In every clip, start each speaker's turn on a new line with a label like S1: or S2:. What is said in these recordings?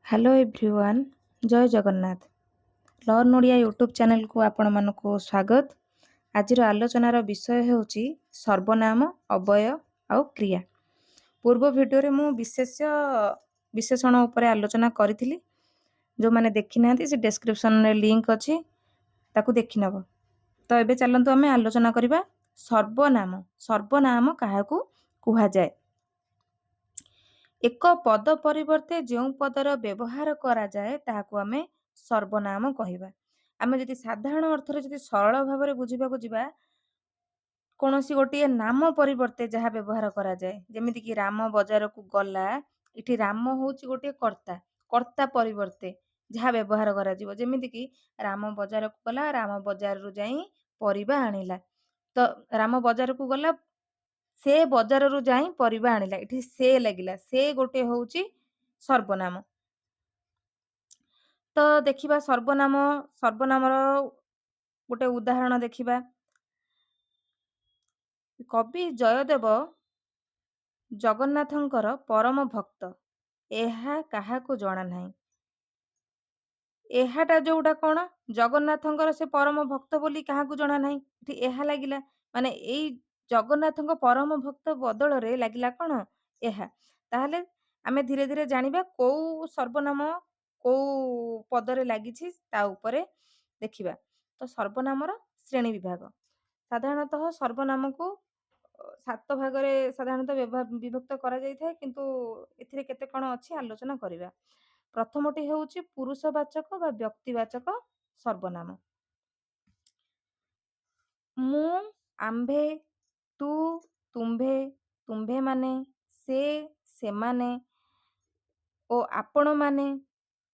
S1: Hello everyone, ଜୟ Jagannath. Learn Odia YouTube ଚ୍ୟାନେଲକୁ ଆପଣମାନଙ୍କୁ ସ୍ୱାଗତ। ଆଜିର ଆଲୋଚନାର ବିଷୟ ହେଉଛି ସର୍ବନାମ, ଅବୟ ଆଉ କ୍ରିୟା। ପୂର୍ବ ଭିଡ଼ିଓରେ ମୁଁ ବିଶେଷଣ ଉପରେ ଆଲୋଚନା କରିଥିଲି। ଯେଉଁମାନେ ଦେଖିନାହାନ୍ତି ସେ ଡେସ୍କ୍ରିପସନରେ ଲିଙ୍କ୍ ଅଛି, ତାକୁ ଦେଖିନେବ। ତ ଏବେ ଚାଲନ୍ତୁ ଆମେ ଆଲୋଚନା କରିବା ସର୍ବନାମ। ସର୍ବନାମ କାହାକୁ କୁହାଯାଏ? ଏକ ପଦ ପରିବର୍ତ୍ତେ ଯେଉଁ ପଦର ବ୍ୟବହାର କରାଯାଏ ତାହାକୁ ଆମେ ସର୍ବନାମ କହିବା। ଆମେ ଯଦି ସାଧାରଣ ଅର୍ଥରେ ଯଦି ସରଳ ଭାବରେ ବୁଝିବାକୁ ଯିବା, କୌଣସି ଗୋଟିଏ ନାମ ପରିବର୍ତ୍ତେ ଯାହା ବ୍ୟବହାର କରାଯାଏ, ଯେମିତିକି ରାମ ବଜାରକୁ ଗଲା, ଏଠି ରାମ ହେଉଛି ଗୋଟିଏ କର୍ତ୍ତା। କର୍ତ୍ତା ପରିବର୍ତ୍ତେ ଯାହା ବ୍ୟବହାର କରାଯିବ, ଯେମିତିକି ରାମ ବଜାରକୁ ଗଲା, ରାମ ବଜାରରୁ ଯାଇ ପରିବା ଆଣିଲା। ତ ରାମ ବଜାରକୁ ଗଲା, ସେ ବଜାରରୁ ଯାଇ ପରିବା ଆଣିଲା, ଏଠି ସେ ଲାଗିଲା, ସେ ଗୋଟେ ହେଉଛି ସର୍ବନାମ। ତ ଦେଖିବା ସର୍ବନାମର ଗୋଟେ ଉଦାହରଣ ଦେଖିବା। କବି ଜୟଦେବ ଜଗନ୍ନାଥଙ୍କର ପରମ ଭକ୍ତ, ଏହା କାହାକୁ ଜଣା ନାହିଁ। ଏହାଟା ଯୋଉଟା କଣ, ଜଗନ୍ନାଥଙ୍କର ସେ ପରମ ଭକ୍ତ ବୋଲି କାହାକୁ ଜଣା ନାହିଁ, ଏଠି ଏହା ଲାଗିଲା, ମାନେ ଏଇ ଜଗନ୍ନାଥଙ୍କ ପରମ ଭକ୍ତ ବଦଳରେ ଲାଗିଲା କଣ, ଏହା। ତାହେଲେ ଆମେ ଧୀରେ ଧୀରେ ଜାଣିବା କୋଉ ସର୍ବନାମ କୋଉ ପଦରେ ଲାଗିଛି ତା ଉପରେ ଦେଖିବା। ତ ସର୍ବନାମର ଶ୍ରେଣୀ ବିଭାଗ। ସାଧାରଣତଃ ସର୍ବନାମକୁ 7 ଭାଗରେ ସାଧାରଣତଃ ବିଭକ୍ତ କରାଯାଇଥାଏ, କିନ୍ତୁ ଏଥିରେ କେତେ କଣ ଅଛି ଆଲୋଚନା କରିବା। ପ୍ରଥମଟି ହେଉଛି ପୁରୁଷବାଚକ ବା ବ୍ୟକ୍ତିବାଚକ ସର୍ବନାମ। ମୁଁ, ଆମ୍ଭେ, ତୁ, ତୁମ୍ଭେ, ତୁମ୍ଭେମାନେ, ସେ, ସେମାନେ ଓ ଆପଣମାନେ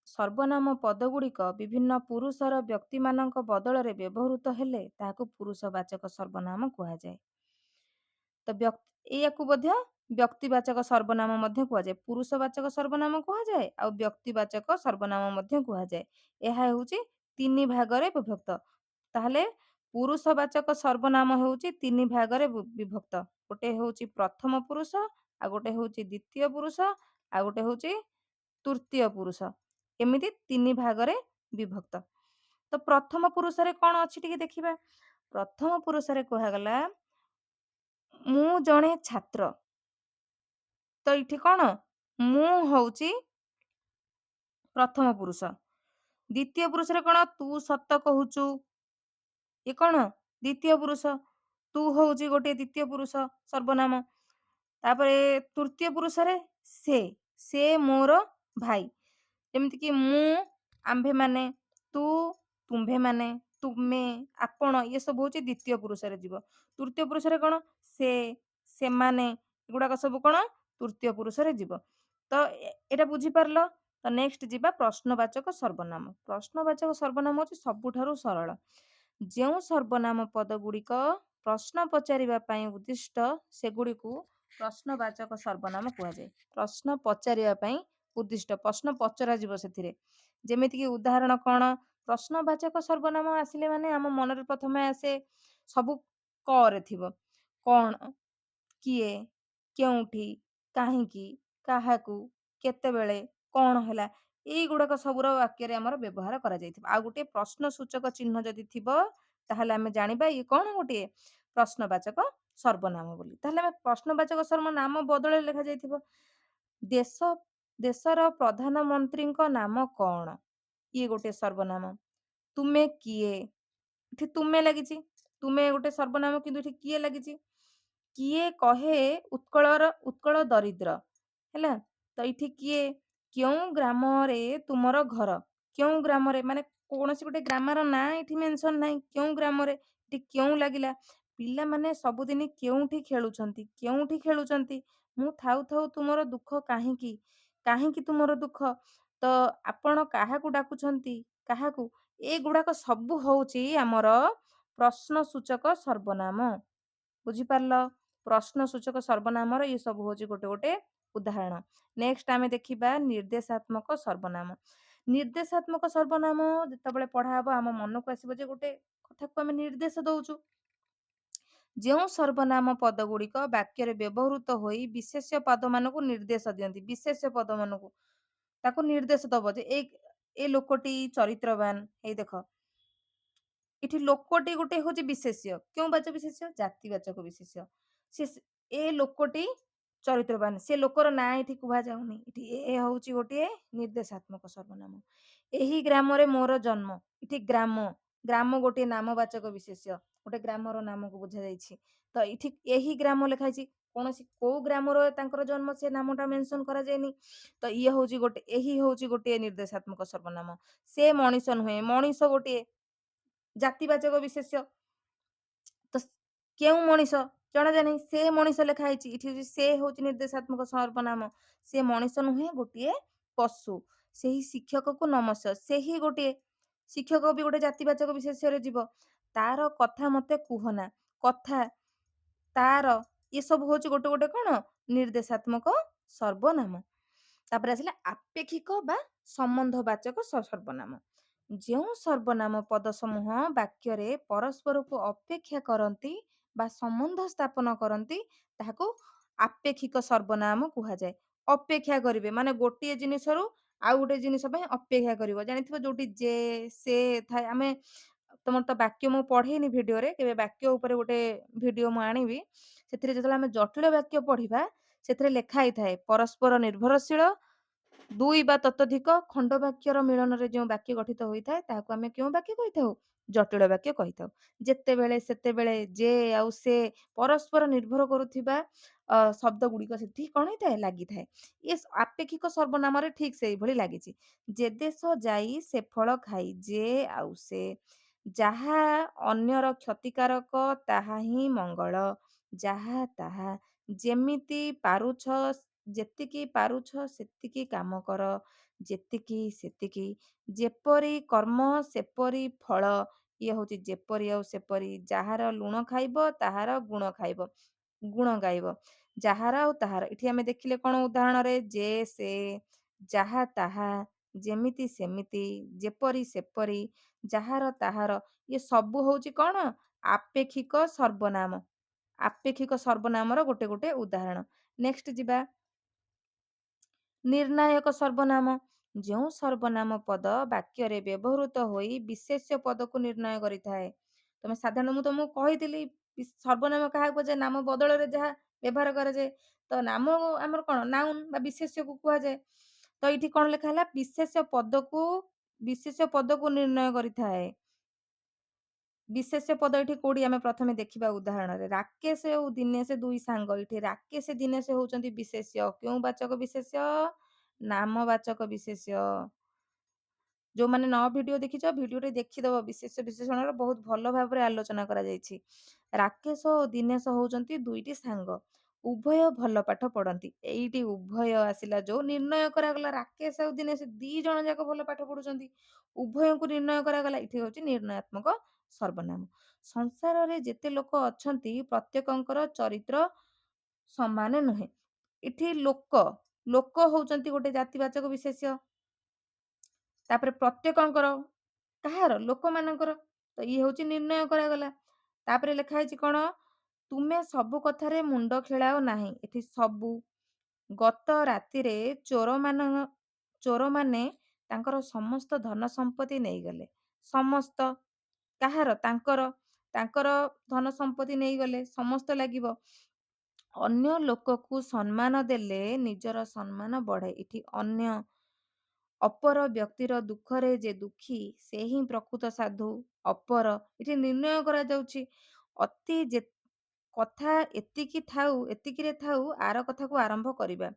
S1: ସର୍ବନାମ ପଦଗୁଡ଼ିକ ବିଭିନ୍ନ ପୁରୁଷର ବ୍ୟକ୍ତିମାନଙ୍କ ବଦଳରେ ବ୍ୟବହୃତ ହେଲେ ତାହାକୁ ପୁରୁଷବାଚକ ସର୍ବନାମ କୁହାଯାଏ। ତ ଏହାକୁ ମଧ୍ୟ ବ୍ୟକ୍ତିବାଚକ ସର୍ବନାମ ମଧ୍ୟ କୁହାଯାଏ। ପୁରୁଷବାଚକ ସର୍ବନାମ କୁହାଯାଏ ଆଉ ବ୍ୟକ୍ତିବାଚକ ସର୍ବନାମ ମଧ୍ୟ କୁହାଯାଏ। ଏହା ହେଉଛି 3 ଭାଗରେ ବିଭକ୍ତ। ତାହେଲେ ପୁରୁଷବାଚକ ସର୍ବନାମ ହେଉଛି 3 ଭାଗରେ ବିଭକ୍ତ। ଗୋଟେ ହେଉଛି ପ୍ରଥମ ପୁରୁଷ, ଆଉ ଗୋଟେ ହେଉଛି ଦ୍ୱିତୀୟ ପୁରୁଷ, ଆଉ ଗୋଟେ ହେଉଛି ତୃତୀୟ ପୁରୁଷ। ଏମିତି 3 ଭାଗରେ ବିଭକ୍ତ। ତ ପ୍ରଥମ ପୁରୁଷରେ କଣ ଅଛି ଟିକେ ଦେଖିବା। ପ୍ରଥମ ପୁରୁଷରେ କୁହାଗଲା, ମୁଁ ଜଣେ ଛାତ୍ର। ତ ଏଠି କଣ, ମୁଁ ହଉଛି ପ୍ରଥମ ପୁରୁଷ। ଦ୍ୱିତୀୟ ପୁରୁଷରେ କଣ, ତୁ ସତ କହୁଛୁ, ଏ କଣ ଦ୍ୱିତୀୟ ପୁରୁଷ। ତୁ ହଉଛି ଗୋଟେ ଦ୍ୱିତୀୟ ପୁରୁଷ ସର୍ବନାମ। ତାପରେ ତୃତୀୟ ପୁରୁଷରେ ସେ ମୋର ଭାଇ। ଯେମିତିକି ମୁଁ, ଆମ୍ଭେମାନେ, ତୁ, ତୁମ୍ଭେମାନେ, ତୁମେ, ଆପଣ, ଇଏ ସବୁ ହଉଛି ଦ୍ୱିତୀୟ ପୁରୁଷରେ ଯିବ। ତୃତୀୟ ପୁରୁଷରେ କଣ, ସେ, ସେମାନେ, ଏଗୁଡାକ ସବୁ କଣ ତୃତୀୟ ପୁରୁଷରେ ଯିବ। ତ ଏଇଟା ବୁଝିପାରିଲ। ତ ନେକ୍ସଟ ଯିବା ପ୍ରଶ୍ନବାଚକ ସର୍ବନାମ। ପ୍ରଶ୍ନବାଚକ ସର୍ବନାମ ହଉଛି ସବୁଠାରୁ ସରଳ। ଯେଉଁ ସର୍ବନାମ ପଦ ଗୁଡ଼ିକ ପ୍ରଶ୍ନ ପଚାରିବା ପାଇଁ ଉଦ୍ଦିଷ୍ଟ, ସେଗୁଡ଼ିକୁ ପ୍ରଶ୍ନବାଚକ ସର୍ବନାମ କୁହାଯାଏ। ପ୍ରଶ୍ନ ପଚାରିବା ପାଇଁ ଉଦ୍ଦିଷ୍ଟ, ପ୍ରଶ୍ନ ପଚରାଯିବ ସେଥିରେ। ଯେମିତିକି ଉଦାହରଣ କଣ, ପ୍ରଶ୍ନବାଚକ ସର୍ବନାମ ଆସିଲେ ମାନେ ଆମ ମନରେ ପ୍ରଥମେ ଆସେ ସବୁ କରେ ଥିବ। କଣ, କିଏ, କେଉଁଠି, କାହିଁକି, କାହାକୁ, କେତେବେଳେ, କଣ ହେଲା, ଏଇଗୁଡାକ ସବୁର ବାକ୍ୟରେ ଆମର ବ୍ୟବହାର କରାଯାଇଥିବ। ଆଉ ଗୋଟେ ପ୍ରଶ୍ନ ସୂଚକ ଚିହ୍ନ ଯଦି ଥିବ, ତାହେଲେ ଆମେ ଜାଣିବା ଇଏ କଣ ଗୋଟିଏ ପ୍ରଶ୍ନବାଚକ ସର୍ବନାମ ବୋଲି। ତାହେଲେ ଆମେ ପ୍ରଶ୍ନବାଚକ ସର୍ବନାମ ବଦଳରେ ଲେଖାଯାଇଥିବ, ଦେଶର ପ୍ରଧାନମନ୍ତ୍ରୀଙ୍କ ନାମ କଣ, ଇଏ ଗୋଟେ ସର୍ବନାମ। ତୁମେ କିଏ, ଏଠି ତୁମେ ଲାଗିଛି, ତୁମେ ଗୋଟେ ସର୍ବନାମ, କିନ୍ତୁ ଏଠି କିଏ ଲାଗିଛି। କିଏ କହେ ଉତ୍କଳ ଦରିଦ୍ର, ହେଲା। ତ ଏଠି କିଏ, କେଉଁ ଗ୍ରାମରେ ତୁମର ଘର, କେଉଁ ଗ୍ରାମରେ, ମାନେ କୌଣସି ଗୋଟେ ଗ୍ରାମର ନାଁ ଏଠି ମେନସନ ନାହିଁ, କେଉଁ ଗ୍ରାମରେ, ଏଠି କେଉଁ ଲାଗିଲା। ପିଲାମାନେ ସବୁଦିନ କେଉଁଠି ଖେଳୁଛନ୍ତି, କେଉଁଠି ଖେଳୁଛନ୍ତି। ମୁଁ ଥାଉ ଥାଉ ତୁମର ଦୁଃଖ କାହିଁକି, କାହିଁକି ତୁମର ଦୁଃଖ। ତ ଆପଣ କାହାକୁ ଡାକୁଛନ୍ତି, କାହାକୁ, ଏଗୁଡାକ ସବୁ ହଉଛି ଆମର ପ୍ରଶ୍ନ ସୂଚକ ସର୍ବନାମ। ବୁଝିପାରିଲ। ପ୍ରଶ୍ନ ସୂଚକ ସର୍ବନାମର ଏ ସବୁ ହଉଛି ଗୋଟେ ଗୋଟେ ଉଦାହରଣ। ନେକ୍ସଟ ଆମେ ଦେଖିବା ନିର୍ଦ୍ଦେଶାତ୍ମକ ସର୍ବନାମ। ନିର୍ଦ୍ଦେଶାତ୍ମକ ସର୍ବନାମ ଯେତେବେଳେ ପଢା ହବ, ଆମ ମନକୁ ଆସିବ ଯେ ଗୋଟେ କଥାକୁ ଆମେ ନିର୍ଦ୍ଦେଶ ଦଉଛୁ। ଯେଉଁ ସର୍ବନାମ ପଦ ଗୁଡିକ ବାକ୍ୟରେ ବ୍ୟବହୃତ ହୋଇ ବିଶେଷ୍ୟ ପଦମାନଙ୍କୁ ନିର୍ଦ୍ଦେଶ ଦିଅନ୍ତି, ବିଶେଷ୍ୟ ପଦମାନଙ୍କୁ ତାକୁ ନିର୍ଦ୍ଦେଶ ଦବ ଯେ ଏ ଲୋକଟି ଚରିତ୍ରବାନ। ଏଇ ଦେଖ ଏଠି ଲୋକଟି ଗୋଟେ ହଉଛି ବିଶେଷ୍ୟ। କେଉଁ ବାଚକ ବିଶେଷ୍ୟ? ଜାତିବାଚକ ବିଶେଷ୍ୟ। ସେ ଏ ଲୋକଟି ଚରିତ୍ରବାନ। ସେ ଲୋକର ନାଁ ଏଠି କୁହାଯାଉନି। ଏଠି ଏ ହଉଛି ଗୋଟିଏ ନିର୍ଦ୍ଦେଶାତ୍ମକ ସର୍ବନାମ। ଏହି ଗ୍ରାମରେ ମୋର ଜନ୍ମ। ଏଠି ଗ୍ରାମ, ଗ୍ରାମ ଗୋଟିଏ ନାମବାଚକ ବିଶେଷ୍ୟ। ଗୋଟେ ଗ୍ରାମର ନାମକୁ ବୁଝାଯାଇଛି। ତ ଏଠି ଏହି ଗ୍ରାମ ଲେଖା ହେଇଛି। କୌଣସି କୋଉ ଗ୍ରାମର ତାଙ୍କର ଜନ୍ମ ସେ ନାମଟା ମେନସନ କରାଯାଇନି। ତ ଇଏ ହଉଛି ଗୋଟେ ଏହି ହଉଛି ଗୋଟିଏ ନିର୍ଦ୍ଦେଶାତ୍ମକ ସର୍ବନାମ। ସେ ମଣିଷ ନୁହେଁ, ମଣିଷ ଗୋଟିଏ ଜାତିବାଚକ ବିଶେଷ୍ୟ। ତ କେଉଁ ମଣିଷ ଜଣାଯାଏ ନାହିଁ। ସେ ମଣିଷ ଲେଖା ହେଇଛି। ଏଠି ହଉଛି ସେ ହଉଛି ନିର୍ଦ୍ଦେଶାତ୍ମକ ସର୍ବନାମ। ସେ ମଣିଷ ନୁହେଁ, ଗୋଟିଏ ପଶୁ। ସେହି ଶିକ୍ଷକକୁ ନମସ୍ୟ। ସେହି ଗୋଟିଏ ଶିକ୍ଷକ ବି ଗୋଟେ ଜାତିବାଚକ ବିଶେଷ୍ୟରେ ଯିବ। ତାର କଥା ମତେ କୁହନା। କଥା, ତାର, ଏସବୁ ହଉଛି ଗୋଟେ ଗୋଟେ କଣ ନିର୍ଦ୍ଦେଶାତ୍ମକ ସର୍ବନାମ। ତାପରେ ଆସିଲା ଆପେକ୍ଷିକ ବା ସମ୍ବନ୍ଧବାଚକ ସର୍ବନାମ। ଯେଉଁ ସର୍ବନାମ ପଦ ସମୂହ ବାକ୍ୟରେ ପରସ୍ପରକୁ ଅପେକ୍ଷା କରନ୍ତି ବା ସମ୍ବନ୍ଧ ସ୍ଥାପନ କରନ୍ତି ତାହାକୁ ଆପେକ୍ଷିକ ସର୍ବନାମ କୁହାଯାଏ। ଅପେକ୍ଷା କରିବେ ମାନେ ଗୋଟିଏ ଜିନିଷରୁ ଆଉ ଗୋଟେ ଜିନିଷ ପାଇଁ ଅପେକ୍ଷା କରିବ। ଜାଣିଥିବ ଯୋଉଠି ଯେ ସେ ଥାଏ। ଆମେ ତମର ତ ବାକ୍ୟ ମୁଁ ପଢେଇନି ଭିଡିଓରେ, କେବେ ବାକ୍ୟ ଉପରେ ଗୋଟେ ଭିଡିଓ ମୁଁ ଆଣିବି। ସେଥିରେ ଯେତେବେଳେ ଆମେ ଜଟିଳ ବାକ୍ୟ ପଢିବା ସେଥିରେ ଲେଖା ହେଇଥାଏ ପରସ୍ପର ନିର୍ଭରଶୀଳ ଦୁଇ ବା ତତୋଧିକ ଖଣ୍ଡ ବାକ୍ୟର ମିଳନରେ ଯେଉଁ ବାକ୍ୟ ଗଠିତ ହୋଇଥାଏ ତାହାକୁ ଆମେ କେଉଁ ବାକ୍ୟ କହିଥାଉ? ଜଟିଳ ବାକ୍ୟ କହିଥାଉ। ଯେତେବେଳେ ସେତେବେଳେ ଯେ ଆଉ ସେ ପରସ୍ପର ନିର୍ଭର କରୁଥିବା ଶବ୍ଦ ଗୁଡିକ ସେଠି କଣ ହେଇଥାଏ? ଲାଗିଥାଏ। ଏ ଆପେକ୍ଷିକ ସର୍ବନାମରେ ଠିକ ସେଇଭଳି ଲାଗିଛି। ଯେ ଦେଶ ଯାଇ ସେ ଫଳ ଖାଇ, ଯେ ଆଉ ସେ, ଯାହା ଅନ୍ୟର କ୍ଷତିକାରକ ତାହା ହିଁ ମଙ୍ଗଳ, ଯାହା ତାହା, ଯେମିତି ପାରୁଛ ଯେତିକି ପାରୁଛ ସେତିକି କାମ କର, ଯେତିକି ସେତିକି, ଯେପରି କର୍ମ ସେପରି ଫଳ। ଇଏ ହଉଛି ଯେପରି ଆଉ ସେପରି। ଯାହାର ଲୁଣ ଖାଇବ ତାହାର ଗୁଣ ଖାଇବ, ଗୁଣ ଗାଇବ। ଯାହାର ଆଉ ତାହାର। ଏଠି ଆମେ ଦେଖିଲେ କଣ ଉଦାହରଣରେ ଯେ ସେ, ଯାହା ତାହା, ଯେମିତି ସେମିତି, ଯେପରି ସେପରି, ଯାହାର ତାହାର, ଇଏ ସବୁ ହଉଛି କଣ ଆପେକ୍ଷିକ ସର୍ବନାମ। ଆପେକ୍ଷିକ ସର୍ବନାମର ଗୋଟେ ଗୋଟେ ଉଦାହରଣ। ନେକ୍ସଟ ଯିବା ନିର୍ଣ୍ଣାୟକ ସର୍ବନାମ। ଯେଉଁ ସର୍ବନାମ ପଦ ବାକ୍ୟରେ ବ୍ୟବହୃତ ହୋଇ ବିଶେଷ୍ୟ ପଦକୁ ନିର୍ଣ୍ଣୟ କରିଥାଏ। ତମେ ସାଧାରଣ ମୁଁ ତମକୁ କହିଥିଲି ସର୍ବନାମ କାହାକୁ କୁହାଯାଏ? ନାମ ବଦଳରେ ଯାହା ବ୍ୟବହାର କରାଯାଏ। ତ ନାମ ଆମର କଣ ନାଉନ ବା ବିଶେଷ୍ୟକୁ କୁହାଯାଏ। ତ ଏଇଠି କଣ ଲେଖା ହେଲା? ବିଶେଷ୍ୟ ପଦକୁ ନିର୍ଣ୍ଣୟ କରିଥାଏ। ବିଶେଷ୍ୟ ପଦ ଏଠି କୋଉଠି ଆମେ ପ୍ରଥମେ ଦେଖିବା ଉଦାହରଣରେ। ରାକେଶ ଆଉ ଦିନେଶ ଦୁଇ ସାଙ୍ଗ। ଏଠି ରାକେଶ ଦିନେଶ ହଉଛନ୍ତି ବିଶେଷ୍ୟ। କେଉଁ ବାଚକ ବିଶେଷ୍ୟ? ନାମବାଚକ ବିଶେଷ୍ୟ। ଯୋଉମାନେ ଭିଡିଓ ଦେଖିଛ ଭିଡିଓରେ ଦେଖିଦବ। ବିଶେଷ୍ୟ ବିଶେଷଣର ବହୁତ ଭଲ ଭାବରେ ଆଲୋଚନା କରାଯାଇଛି। ରାକେଶ ଓ ଦିନେଶ ହଉଛନ୍ତି ଦୁଇଟି ସାଙ୍ଗ। ଉଭୟ ଭଲ ପାଠ ପଢନ୍ତି। ଏଇଠି ଉଭୟ ଆସିଲା ଯୋଉ ନିର୍ଣ୍ଣୟ କରାଗଲା। ରାକେଶ ଆଉ ଦିନେଶ ଦି ଜଣ ଯାକ ଭଲ ପାଠ ପଢୁଛନ୍ତି। ଉଭୟଙ୍କୁ ନିର୍ଣ୍ଣୟ କରାଗଲା। ଏଠି ହଉଛି ନିର୍ଣ୍ଣୟାତ୍ମକ ସର୍ବନାମ। ସଂସାରରେ ଯେତେ ଲୋକ ଅଛନ୍ତି ପ୍ରତ୍ୟେକଙ୍କର ଚରିତ୍ର ସମାନ ନୁହେଁ। ଏଠି ଲୋକ, ଲୋକ ହଉଛନ୍ତି ଗୋଟେ ଜାତିବାଚକ ବିଶେଷ୍ୟ। ତାପରେ ପ୍ରତ୍ୟେକଙ୍କର, କାହାର? ଲୋକମାନଙ୍କର। ତ ଇଏ ହଉଛି ନିର୍ଣ୍ଣୟ କରାଗଲା। ତାପରେ ଲେଖା ହେଇଛି କଣ? ତୁମେ ସବୁ କଥାରେ ମୁଣ୍ଡ ଖେଳାଅ ନାହିଁ। ଏଠି ସବୁ। ଗତ ରାତିରେ ଚୋରମାନେ ତାଙ୍କର ସମସ୍ତ ଧନ ସମ୍ପତ୍ତି ନେଇଗଲେ। ସମସ୍ତ, କାହାର? ତାଙ୍କର। ତାଙ୍କର ଧନ ସମ୍ପତ୍ତି ନେଇଗଲେ। ସମସ୍ତ ଲାଗିବ। ଅନ୍ୟ ଲୋକକୁ ସମ୍ମାନ ଦେଲେ ନିଜର ସମ୍ମାନ ବଢେ। ଏଠି ଅନ୍ୟ, ଅପର ବ୍ୟକ୍ତିର ଦୁଃଖରେ ଯେ ଦୁଃଖୀ ସେ ହିଁ ପ୍ରକୃତ ସାଧୁ। ଅପର, ଏଠି ନିର୍ଣ୍ଣୟ କରାଯାଉଛି। ଅତି କଥା ଏତିକିରେ ଥାଉ ଆର କଥାକୁ ଆରମ୍ଭ କରିବା।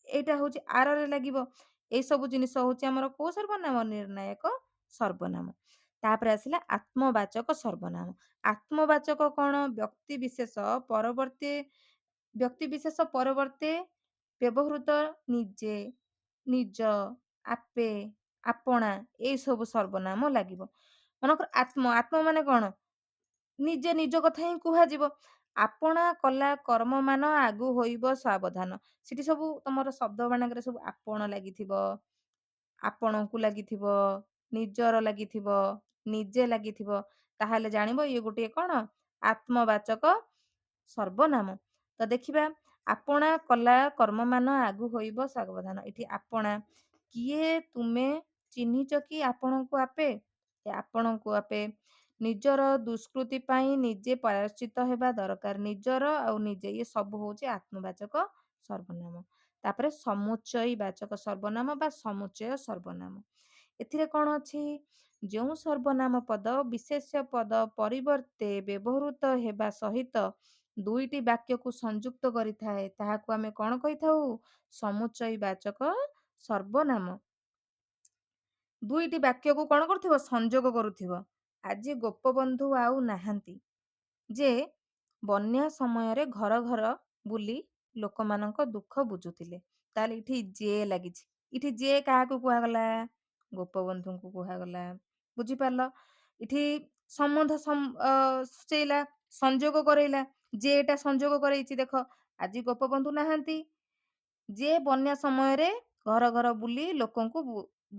S1: ଏଇଟା ହଉଛି ଆରରେ ଲାଗିବ। ଏଇ ସବୁ ଜିନିଷ ହଉଛି ଆମର କୋଉ ସର୍ବନାମ? ନିର୍ଣ୍ଣାୟକ ସର୍ବନାମ। ତାପରେ ଆସିଲା ଆତ୍ମବାଚକ ସର୍ବନାମ। ଆତ୍ମବାଚକ କଣ? ବ୍ୟକ୍ତି ବିଶେଷ ପରବର୍ତ୍ତେ ବ୍ୟବହୃତ ନିଜେ, ନିଜ, ଆପେ, ଆପଣା, ଏଇ ସବୁ ସର୍ବନାମ ଲାଗିବ। ମନେକର ଆତ୍ମ ମାନେ କଣ? ନିଜେ, ନିଜ କଥା ହିଁ କୁହାଯିବ। ଆପଣା କଲା କର୍ମ ମାନ ଆଗୁ ହୋଇବ ସାବଧାନ। ସେଠି ସବୁ ତମର ଶବ୍ଦ ମାନଙ୍କରେ ସବୁ ଆପଣ ଲାଗିଥିବ, ଆପଣଙ୍କୁ ଲାଗିଥିବ, ନିଜର ଲାଗିଥିବ, ନିଜେ ଲାଗିଥିବ। ତାହେଲେ ଜାଣିବ ଇଏ ଗୋଟିଏ କଣ? ଆତ୍ମବାଚକ ସର୍ବନାମ। ତ ଦେଖିବା ଆପଣା କଲା କର୍ମମାନ ଆଗୁ ହୋଇବ ସାବଧାନ। ଏଠି ଆପଣା, କିଏ ତୁମେ ଚିହ୍ନିଛ କି ଆପଣଙ୍କୁ ଆପେ? ଏ ଆପଣଙ୍କୁ ଆପେ ନିଜର ଦୁଷ୍କୃତି ପାଇଁ ନିଜେ ପ୍ରାୟଶ୍ଚିତ ହେବା ଦରକାର। ନିଜର ଆଉ ନିଜେ ଇଏ ସବୁ ହଉଛି ଆତ୍ମବାଚକ ସର୍ବନାମ। ତାପରେ ସମୁଚ୍ଚୟୀ ବାଚକ ସର୍ବନାମ ବା ସମୁଚ୍ଚୟ ସର୍ବନାମ। ଏଥିରେ କଣ ଅଛି? ଯେଉଁ ସର୍ବନାମ ପଦ ବିଶେଷ୍ୟ ପଦ ପରିବର୍ତ୍ତେ ବ୍ୟବହୃତ ହେବା ସହିତ ଦୁଇଟି ବାକ୍ୟକୁ ସଂଯୁକ୍ତ କରିଥାଏ ତାହାକୁ ଆମେ କଣ କହିଥାଉ? ସମୁଚ୍ଚୟୀ ବାଚକ ସର୍ବନାମ। ଦୁଇଟି ବାକ୍ୟକୁ କଣ କରୁଥିବ? ସଂଯୋଗ କରୁଥିବ। ଆଜି ଗୋପବନ୍ଧୁ ଆଉ ନାହାନ୍ତି, ଯେ ବନ୍ୟା ସମୟରେ ଘର ଘର ବୁଲି ଲୋକମାନଙ୍କ ଦୁଃଖ ବୁଝୁଥିଲେ। ତାହେଲେ ଏଠି ଯେ ଲାଗିଛି। ଏଠି ଯେ କାହାକୁ କୁହାଗଲା? ଗୋପବନ୍ଧୁଙ୍କୁ କୁହାଗଲା। ବୁଝିପାରିଲ? ଏଠି ସମ୍ବନ୍ଧ ସୂଚେଇଲା, ସଂଯୋଗ କରେଇଲା। ଯେ ଟା ସଂଯୋଗ କରେଇଛି ଦେଖ। ଆଜି ଗୋପବନ୍ଧୁ ନାହାନ୍ତି, ଯେ ବନ୍ୟା ସମୟରେ ଘର ଘର ବୁଲି ଲୋକଙ୍କୁ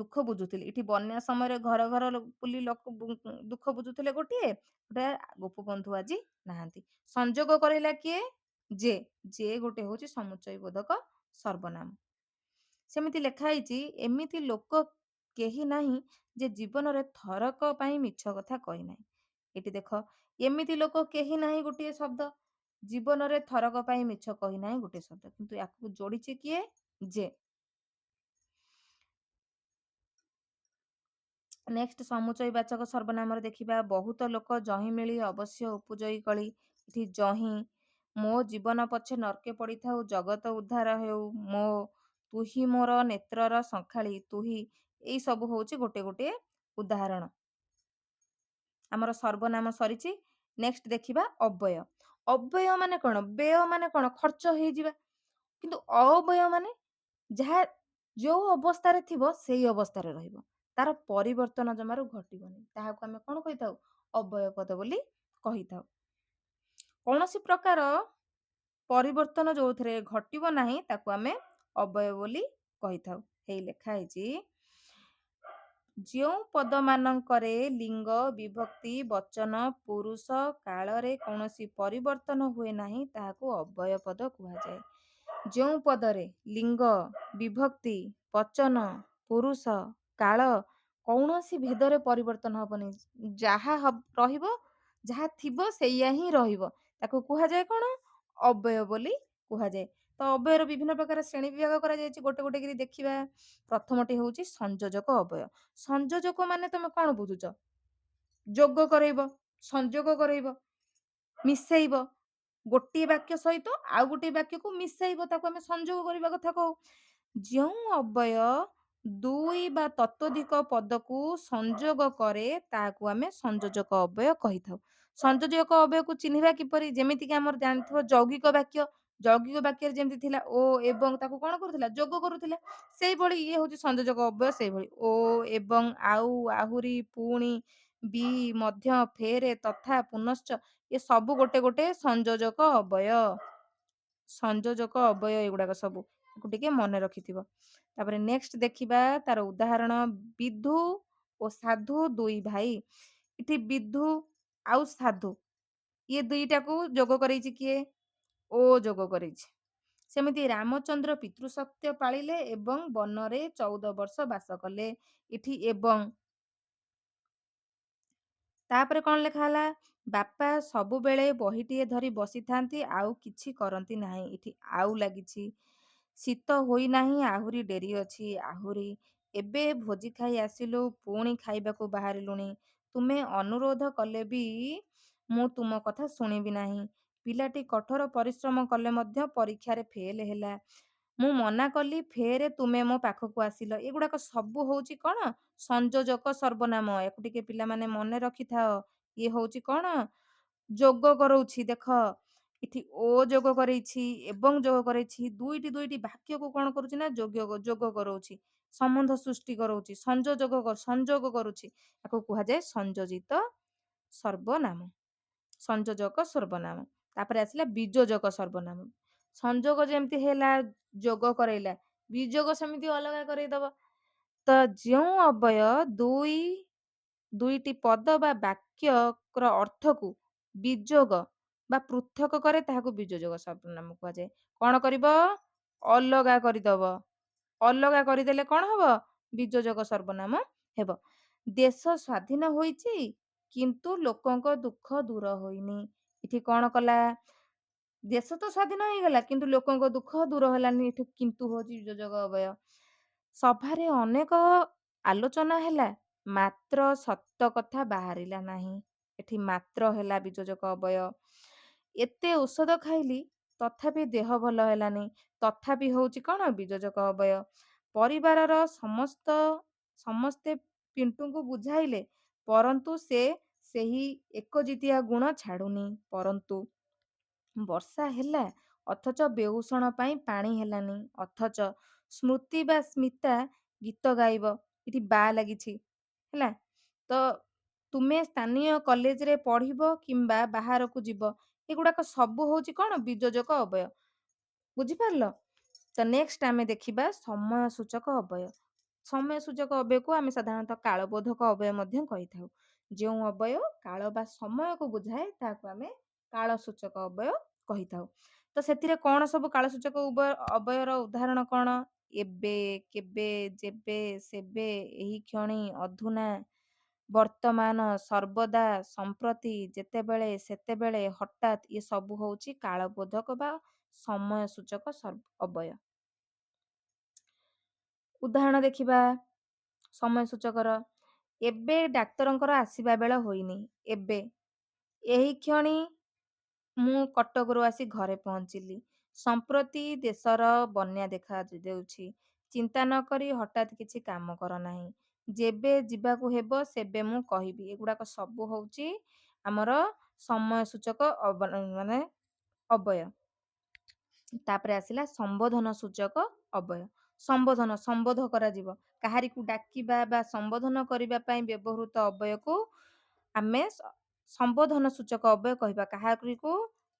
S1: ଦୁଃଖ ବୁଝୁଥିଲେ। ଏଠି ବନ୍ୟା ସମୟରେ ଘର ଘର ବୁଲି ଦୁଃଖ ବୁଝୁଥିଲେ ଗୋଟିଏ, ଗୋଟେ ଗୋପବନ୍ଧୁ ଆଜି ନାହାନ୍ତି। ସଂଯୋଗ କରେଇଲା କିଏ? ଯେ। ଯେ ଗୋଟେ ହଉଛି ସମୁଚ୍ଚୟୀ ବୋଧକ ସର୍ବନାମ। ସେମିତି ଲେଖା ହେଇଛି, ଏମିତି ଲୋକ କେହି ନାହିଁ ଯେ ଜୀବନରେ ଥରକ ପାଇଁ ମିଛ କଥା କହିନାହିଁ। ଏଠି ଦେଖ, ଏମିତି ଲୋକ କେହି ନାହିଁ ଗୋଟିଏ ଶବ୍ଦ, ଜୀବନରେ ଥରକ ପାଇଁ ମିଛ କହିନାହିଁ ଗୋଟେ ଶବ୍ଦ, କିନ୍ତୁ ୟାକୁ ଯୋଡ଼ିଛି କିଏ? ଯେ। ନେକ୍ସଟ ସମୁଚ୍ଚୟୀ ବାଚକ ସର୍ବନାମରେ ଦେଖିବା, ବହୁତ ଲୋକ ଯହିଁ ମିଳି ଅବଶ୍ୟ ଉପଯୋଗୀ କଳି। ଏଠି ଯହିଁ, ମୋ ଜୀବନ ପଛେ ନର୍କେ ପଡ଼ିଥାଉ ଜଗତ ଉଦ୍ଧାର ହେଉ, ମୋ ତୁହି ମୋର ନେତ୍ରର ସଙ୍ଖାଳି, ତୁହି, ଏଇ ସବୁ ହଉଛି ଗୋଟେ ଗୋଟେ ଉଦାହରଣ। ଆମର ସର୍ବନାମ ସରିଛି। ନେକ୍ସଟ ଦେଖିବା ଅବ୍ୟୟ। ଅବ୍ୟୟ ମାନେ କଣ? ବ୍ୟୟ ମାନେ କଣ? ଖର୍ଚ୍ଚ ହେଇଯିବା। କିନ୍ତୁ ଅବ୍ୟୟ ମାନେ ଯାହା ଯୋଉ ଅବସ୍ଥାରେ ଥିବ ସେଇ ଅବସ୍ଥାରେ ରହିବ, ତାର ପରିବର୍ତ୍ତନ ଜମାରୁ ଘଟିବନି, ତାହାକୁ ଆମେ କଣ କହିଥାଉ? ଅବ୍ୟୟ ପଦ ବୋଲି କହିଥାଉ। କୌଣସି ପ୍ରକାର ପରିବର୍ତ୍ତନ ଯୋଉଥିରେ ଘଟିବ ନାହିଁ ତାକୁ ଆମେ ଅବ୍ୟୟ ବୋଲି କହିଥାଉ। ହେଇ ଲେଖା ହେଇଛି, ଯେଉଁ ପଦମାନଙ୍କରେ ଲିଙ୍ଗ ବିଭକ୍ତି ବଚନ ପୁରୁଷ କାଳରେ କୌଣସି ପରିବର୍ତ୍ତନ ହୁଏ ନାହିଁ ତାହାକୁ ଅବ୍ୟୟ ପଦ କୁହାଯାଏ। ଯେଉଁ ପଦରେ ଲିଙ୍ଗ ବିଭକ୍ତି ବଚନ ପୁରୁଷ କାଳ କୌଣସି ଭେଦରେ ପରିବର୍ତ୍ତନ ହବନି, ଯାହା ରହିବ, ଯାହା ଥିବ ସେଇଆ ହିଁ ରହିବ, ତାକୁ କୁହାଯାଏ କଣ? ଅବ୍ୟୟ ବୋଲି କୁହାଯାଏ। ତ ଅବ୍ୟୟର ବିଭିନ୍ନ ପ୍ରକାର ଶ୍ରେଣୀ ବିଭାଗ କରାଯାଇଛି, ଗୋଟେ ଗୋଟେ କରି ଦେଖିବା। ପ୍ରଥମଟି ହଉଛି ସଂଯୋଜକ ଅବ୍ୟୟ। ସଂଯୋଜକ ମାନେ ତମେ କଣ ବୁଝୁଛ? ଯୋଗ କରେଇବ, ସଂଯୋଗ କରେଇବ, ମିଶେଇବ, ଗୋଟିଏ ବାକ୍ୟ ସହିତ ଆଉ ଗୋଟିଏ ବାକ୍ୟକୁ ମିଶେଇବ, ତାକୁ ଆମେ ସଂଯୋଗ କରିବା କଥା କହୁ। ଯେଉଁ ଅବ୍ୟୟ ଦୁଇ ବା ତତୋଧିକ ପଦକୁ ସଂଯୋଗ କରେ ତାହାକୁ ଆମେ ସଂଯୋଜକ ଅବ୍ୟୟ କହିଥାଉ। ସଂଯୋଜକ ଅବ୍ୟୟକୁ ଚିହ୍ନିବା କିପରି? ଯେମିତିକି ଆମର ଜାଣିଥିବ ଯୌଗିକ ବାକ୍ୟ, ଯୌଗିକ ବାକ୍ୟରେ ଯେମିତି ଥିଲା ଓ ଏବଂ, ତାକୁ କଣ କରୁଥିଲା? ଯୋଗ କରୁଥିଲା। ସେଇଭଳି ଇଏ ହଉଛି ସଂଯୋଜକ ଅବ୍ୟୟ। ସେଇଭଳି ଓ ଏବଂ ଆଉ ଆହୁରି ପୁଣି ବି ମଧ୍ୟ ଫେରେ ତଥା ପୁନଶ୍ଚ, ଏ ସବୁ ଗୋଟେ ଗୋଟେ ସଂଯୋଜକ ଅବ୍ୟୟ। ସଂଯୋଜକ ଅବ୍ୟୟ ଏଗୁଡାକ ସବୁ ଟିକେ ମନେ ରଖିଥିବ। ତାପରେ ନେକ୍ସଟ ଦେଖିବା ତାର ଉଦାହରଣ, ବିଧୁ ଓ ସାଧୁ ଦୁଇ ଭାଇ। ଏଠି ବିଧୁ ଆଉ ସାଧୁ ଇଏ ଦୁଇଟାକୁ ଯୋଗ କରେଇଛି କିଏ? ଓ ଯୋଗ କରେଇଛି। ସେମିତି ରାମଚନ୍ଦ୍ର ପିତୃସତ୍ୟ ପାଳିଲେ ଏବଂ ବନରେ 14 ବର୍ଷ ବାସ କଲେ। ଏଠି ଏବଂ, ତାପରେ କଣ ଲେଖା ହେଲା? ବାପା ସବୁବେଳେ ବହିଟିଏ ଧରି ବସିଥାନ୍ତି ଆଉ କିଛି କରନ୍ତି ନାହିଁ। ଏଠି ଆଉ ଲାଗିଛି। ଶୀତ ହୋଇନାହିଁ ଆହୁରି ଡେରି ଅଛି, ଆହୁରି, ଏବେ ଭୋଜି ଖାଇ ଆସିଲୁ ପୁଣି ଖାଇବାକୁ ବାହାରିଲୁଣି, ତୁମେ ଅନୁରୋଧ କଲେ ବି ମୁଁ ତୁମ କଥା ଶୁଣିବି ନାହିଁ, ପିଲାଟି କଠୋର ପରିଶ୍ରମ କଲେ ମଧ୍ୟ ପରୀକ୍ଷାରେ ଫେଲ ହେଲା, ମୁଁ ମନା କଲି ଫେରେ ତୁମେ ମୋ ପାଖକୁ ଆସିଲ। ଏଗୁଡାକ ସବୁ ହଉଛି କଣ? ସଂଯୋଜକ ସର୍ବନାମ। ୟାକୁ ଟିକେ ପିଲାମାନେ ମନେ ରଖିଥାଅ। ଇଏ ହଉଛି କଣ? ଯୋଗ କରଉଛି। ଦେଖ, ଏଠି ଓ ଯୋଗ କରେଇଛି ଏବଂ ଯୋଗ କରେଇଛି, ଦୁଇଟି ଦୁଇଟି ବାକ୍ୟକୁ କଣ କରୁଛି ନା ଯୋଗ କରଉଛି, ସମ୍ବନ୍ଧ ସୃଷ୍ଟି କରଉଛି, ସଂଯୋଗ କରୁଛି। ତାକୁ କୁହାଯାଏ ସଂଯୋଜିତ ସର୍ବନାମ, ସଂଯୋଜକ ସର୍ବନାମ। ତାପରେ ଆସିଲା ବିଯୋଜକ ସର୍ବନାମ। ସଂଯୋଗ ଯେମିତି ହେଲା ଯୋଗ କରେଇଲା, ବିଯୋଗ ସେମିତି ଅଲଗା କରେଇଦବ। ତ ଯେଉଁ ଅବ୍ୟୟ ଦୁଇଟି ପଦ ବା ବାକ୍ୟର ଅର୍ଥକୁ ବିଯୋଗ ବା ପୃଥକ କରେ ତାହାକୁ ବିଯୋଜକ ସର୍ବନାମ କୁହାଯାଏ। କଣ କରିବ? ଅଲଗା କରିଦବ। ଅଲଗା କରିଦେଲେ କଣ ହବ? ବିଯୋଜକ ସର୍ବନାମ ହେବ। ଦେଶ ସ୍ୱାଧୀନ ହୋଇଛି କିନ୍ତୁ ଲୋକଙ୍କ ଦୁଃଖ ଦୂର ହୋଇନି। ଏଠି କଣ କଲା? ଦେଶ ତ ସ୍ୱାଧୀନ ହେଇଗଲା କିନ୍ତୁ ଲୋକଙ୍କ ଦୁଃଖ ଦୂର ହେଲାନି। ଏଠି କିନ୍ତୁ ହଉଛି ବିଯୋଜକ ଅବୟ। ସଭାରେ ଅନେକ ଆଲୋଚନା ହେଲା ମାତ୍ର ସତ କଥା ବାହାରିଲା ନାହିଁ। ଏଠି ମାତ୍ର ହେଲା ବିଯୋଜକ ଅବୟ। ଏତେ ଔଷଧ ଖାଇଲି ତଥାପି ଦେହ ଭଲ ହେଲାନି। ତଥାପି ହଉଛି କଣ? ବିଯୋଜକ ଅବୟ। ପରିବାରର ସମସ୍ତେ ପିଣ୍ଟୁଙ୍କୁ ବୁଝାଇଲେ ପରନ୍ତୁ ସେ ସେହି ଏକଜିଦିଆ ଗୁଣ ଛାଡୁନି। ପରନ୍ତୁ ବର୍ଷା ହେଲା ଅଥଚ ବେଉଷଣ ପାଇଁ ପାଣି ହେଲାନି। ଅଥଚ ସ୍ମୃତି ବା ସ୍ମିତା ଗୀତ ଗାଇବ। ଏଠି ବା ଲାଗିଛି ହେଲା। ତ ତୁମେ ସ୍ଥାନୀୟ କଲେଜରେ ପଢିବ କିମ୍ବା ବାହାରକୁ ଯିବ। ଏଗୁଡାକ ସବୁ ହଉଛି କଣ? ବିଯୋଜକ ଅବୟ। ବୁଝିପାରିଲ? ତ ନେକ୍ସଟ ଆମେ ଦେଖିବା ସମୟ ସୂଚକ ଅବୟ। ସମୟ ସୂଚକ ଅବୟକୁ ଆମେ ସାଧାରଣତଃ କାଳବୋଧକ ଅବୟ ମଧ୍ୟ କହିଥାଉ। ଯେଉଁ ଅବୟ କାଳ ବା ସମୟକୁ ବୁଝାଏ ତାହାକୁ ଆମେ କାଳ ସୂଚକ ଅବୟ କହିଥାଉ। ତ ସେଥିରେ କଣ ସବୁ କାଳ ସୂଚକ ଅବୟର ଉଦାହରଣ କଣ? ଏବେ, କେବେ, ଯେବେ, ସେବେ, ଏହି କ୍ଷଣି, ଅଧୁନା, ବର୍ତ୍ତମାନ, ସର୍ବଦା, ସମ୍ପ୍ରତି, ଯେତେବେଳେ, ସେତେବେଳେ, ହଠାତ୍ ଏ ସବୁ ହଉଛି କାଳବୋଧକ ବା ସମୟ ସୂଚକ ଅବୟ। ଉଦାହରଣ ଦେଖିବା ସମୟ ସୂଚକର। ଏବେ ଡାକ୍ତରଙ୍କର ଆସିବା ବେଳ ହୋଇନି। ଏବେ। ଏହି କ୍ଷଣି ମୁଁ କଟକରୁ ଆସି ଘରେ ପହଞ୍ଚିଲି। ସମ୍ପ୍ରତି ଦେଶର ବନ୍ୟା ଦେଖା ଦେଉଛି। ଚିନ୍ତା ନ କରି ହଠାତ୍ କିଛି କାମ କର ନାହିଁ। ଯେବେ ଯିବାକୁ ହେବ ସେବେ ମୁଁ କହିବି। ଏଗୁଡାକ ସବୁ ହଉଛି ଆମର ସମୟ ସୂଚକ ମାନେ ଅବୟ। ତାପରେ ଆସିଲା ସମ୍ବୋଧନ ସୂଚକ ଅବୟ। ସମ୍ବୋଧ କରାଯିବ। କାହାରିକୁ ଡାକିବା ବା ସମ୍ବୋଧନ କରିବା ପାଇଁ ବ୍ୟବହୃତ ଅବୟକୁ ଆମେ ସମ୍ବୋଧନ ସୂଚକ ଅବୟ କହିବା। କାହାରିକୁ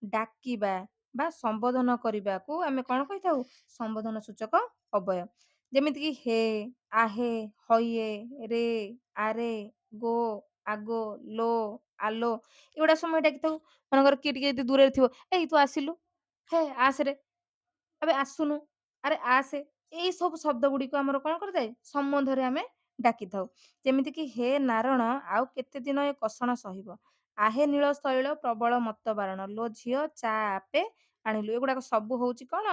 S1: ଡାକିବା ବା ସମ୍ବୋଧନ କରିବାକୁ ଆମେ କଣ କହିଥାଉ? ସମ୍ବୋଧନ ସୂଚକ ଅବୟ। ଯେମିତିକି ହେ, ଆହେ, ହଇଏ, ରେ, ଆରେ, ଗୋ, ଆଗୋ, ଲୋ, ଆଲୋ, ଏଗୁଡା ସମୟ ଡାକିଥାଉ। ମନେକର କିଏ ଟିକେ ଯଦି ଦୂରରେ ଥିବ, ଏଇ ତୁ ଆସିଲୁ, ହେ ଆସରେ, ଏବେ ଆସୁନୁ, ଆରେ ଆସେ। ଏଇ ସବୁ ଶବ୍ଦ ଗୁଡିକ ଆମର କଣ କରିଥାଏ? ସମ୍ବନ୍ଧରେ ଆମେ ଡାକିଥାଉ। ଯେମିତିକି ହେ ନାରଣ ଆଉ କେତେ ଦିନ ଏ କଷଣ ସହିବ। ଆହେ ନୀଳ ଶୈଳ ପ୍ରବଳ ମତ ବାରଣ। ଲୋ ଝିଅ ଚା ଆପେ ଆଣିଲୁ। ଏଗୁଡାକ ସବୁ ହଉଛି କଣ?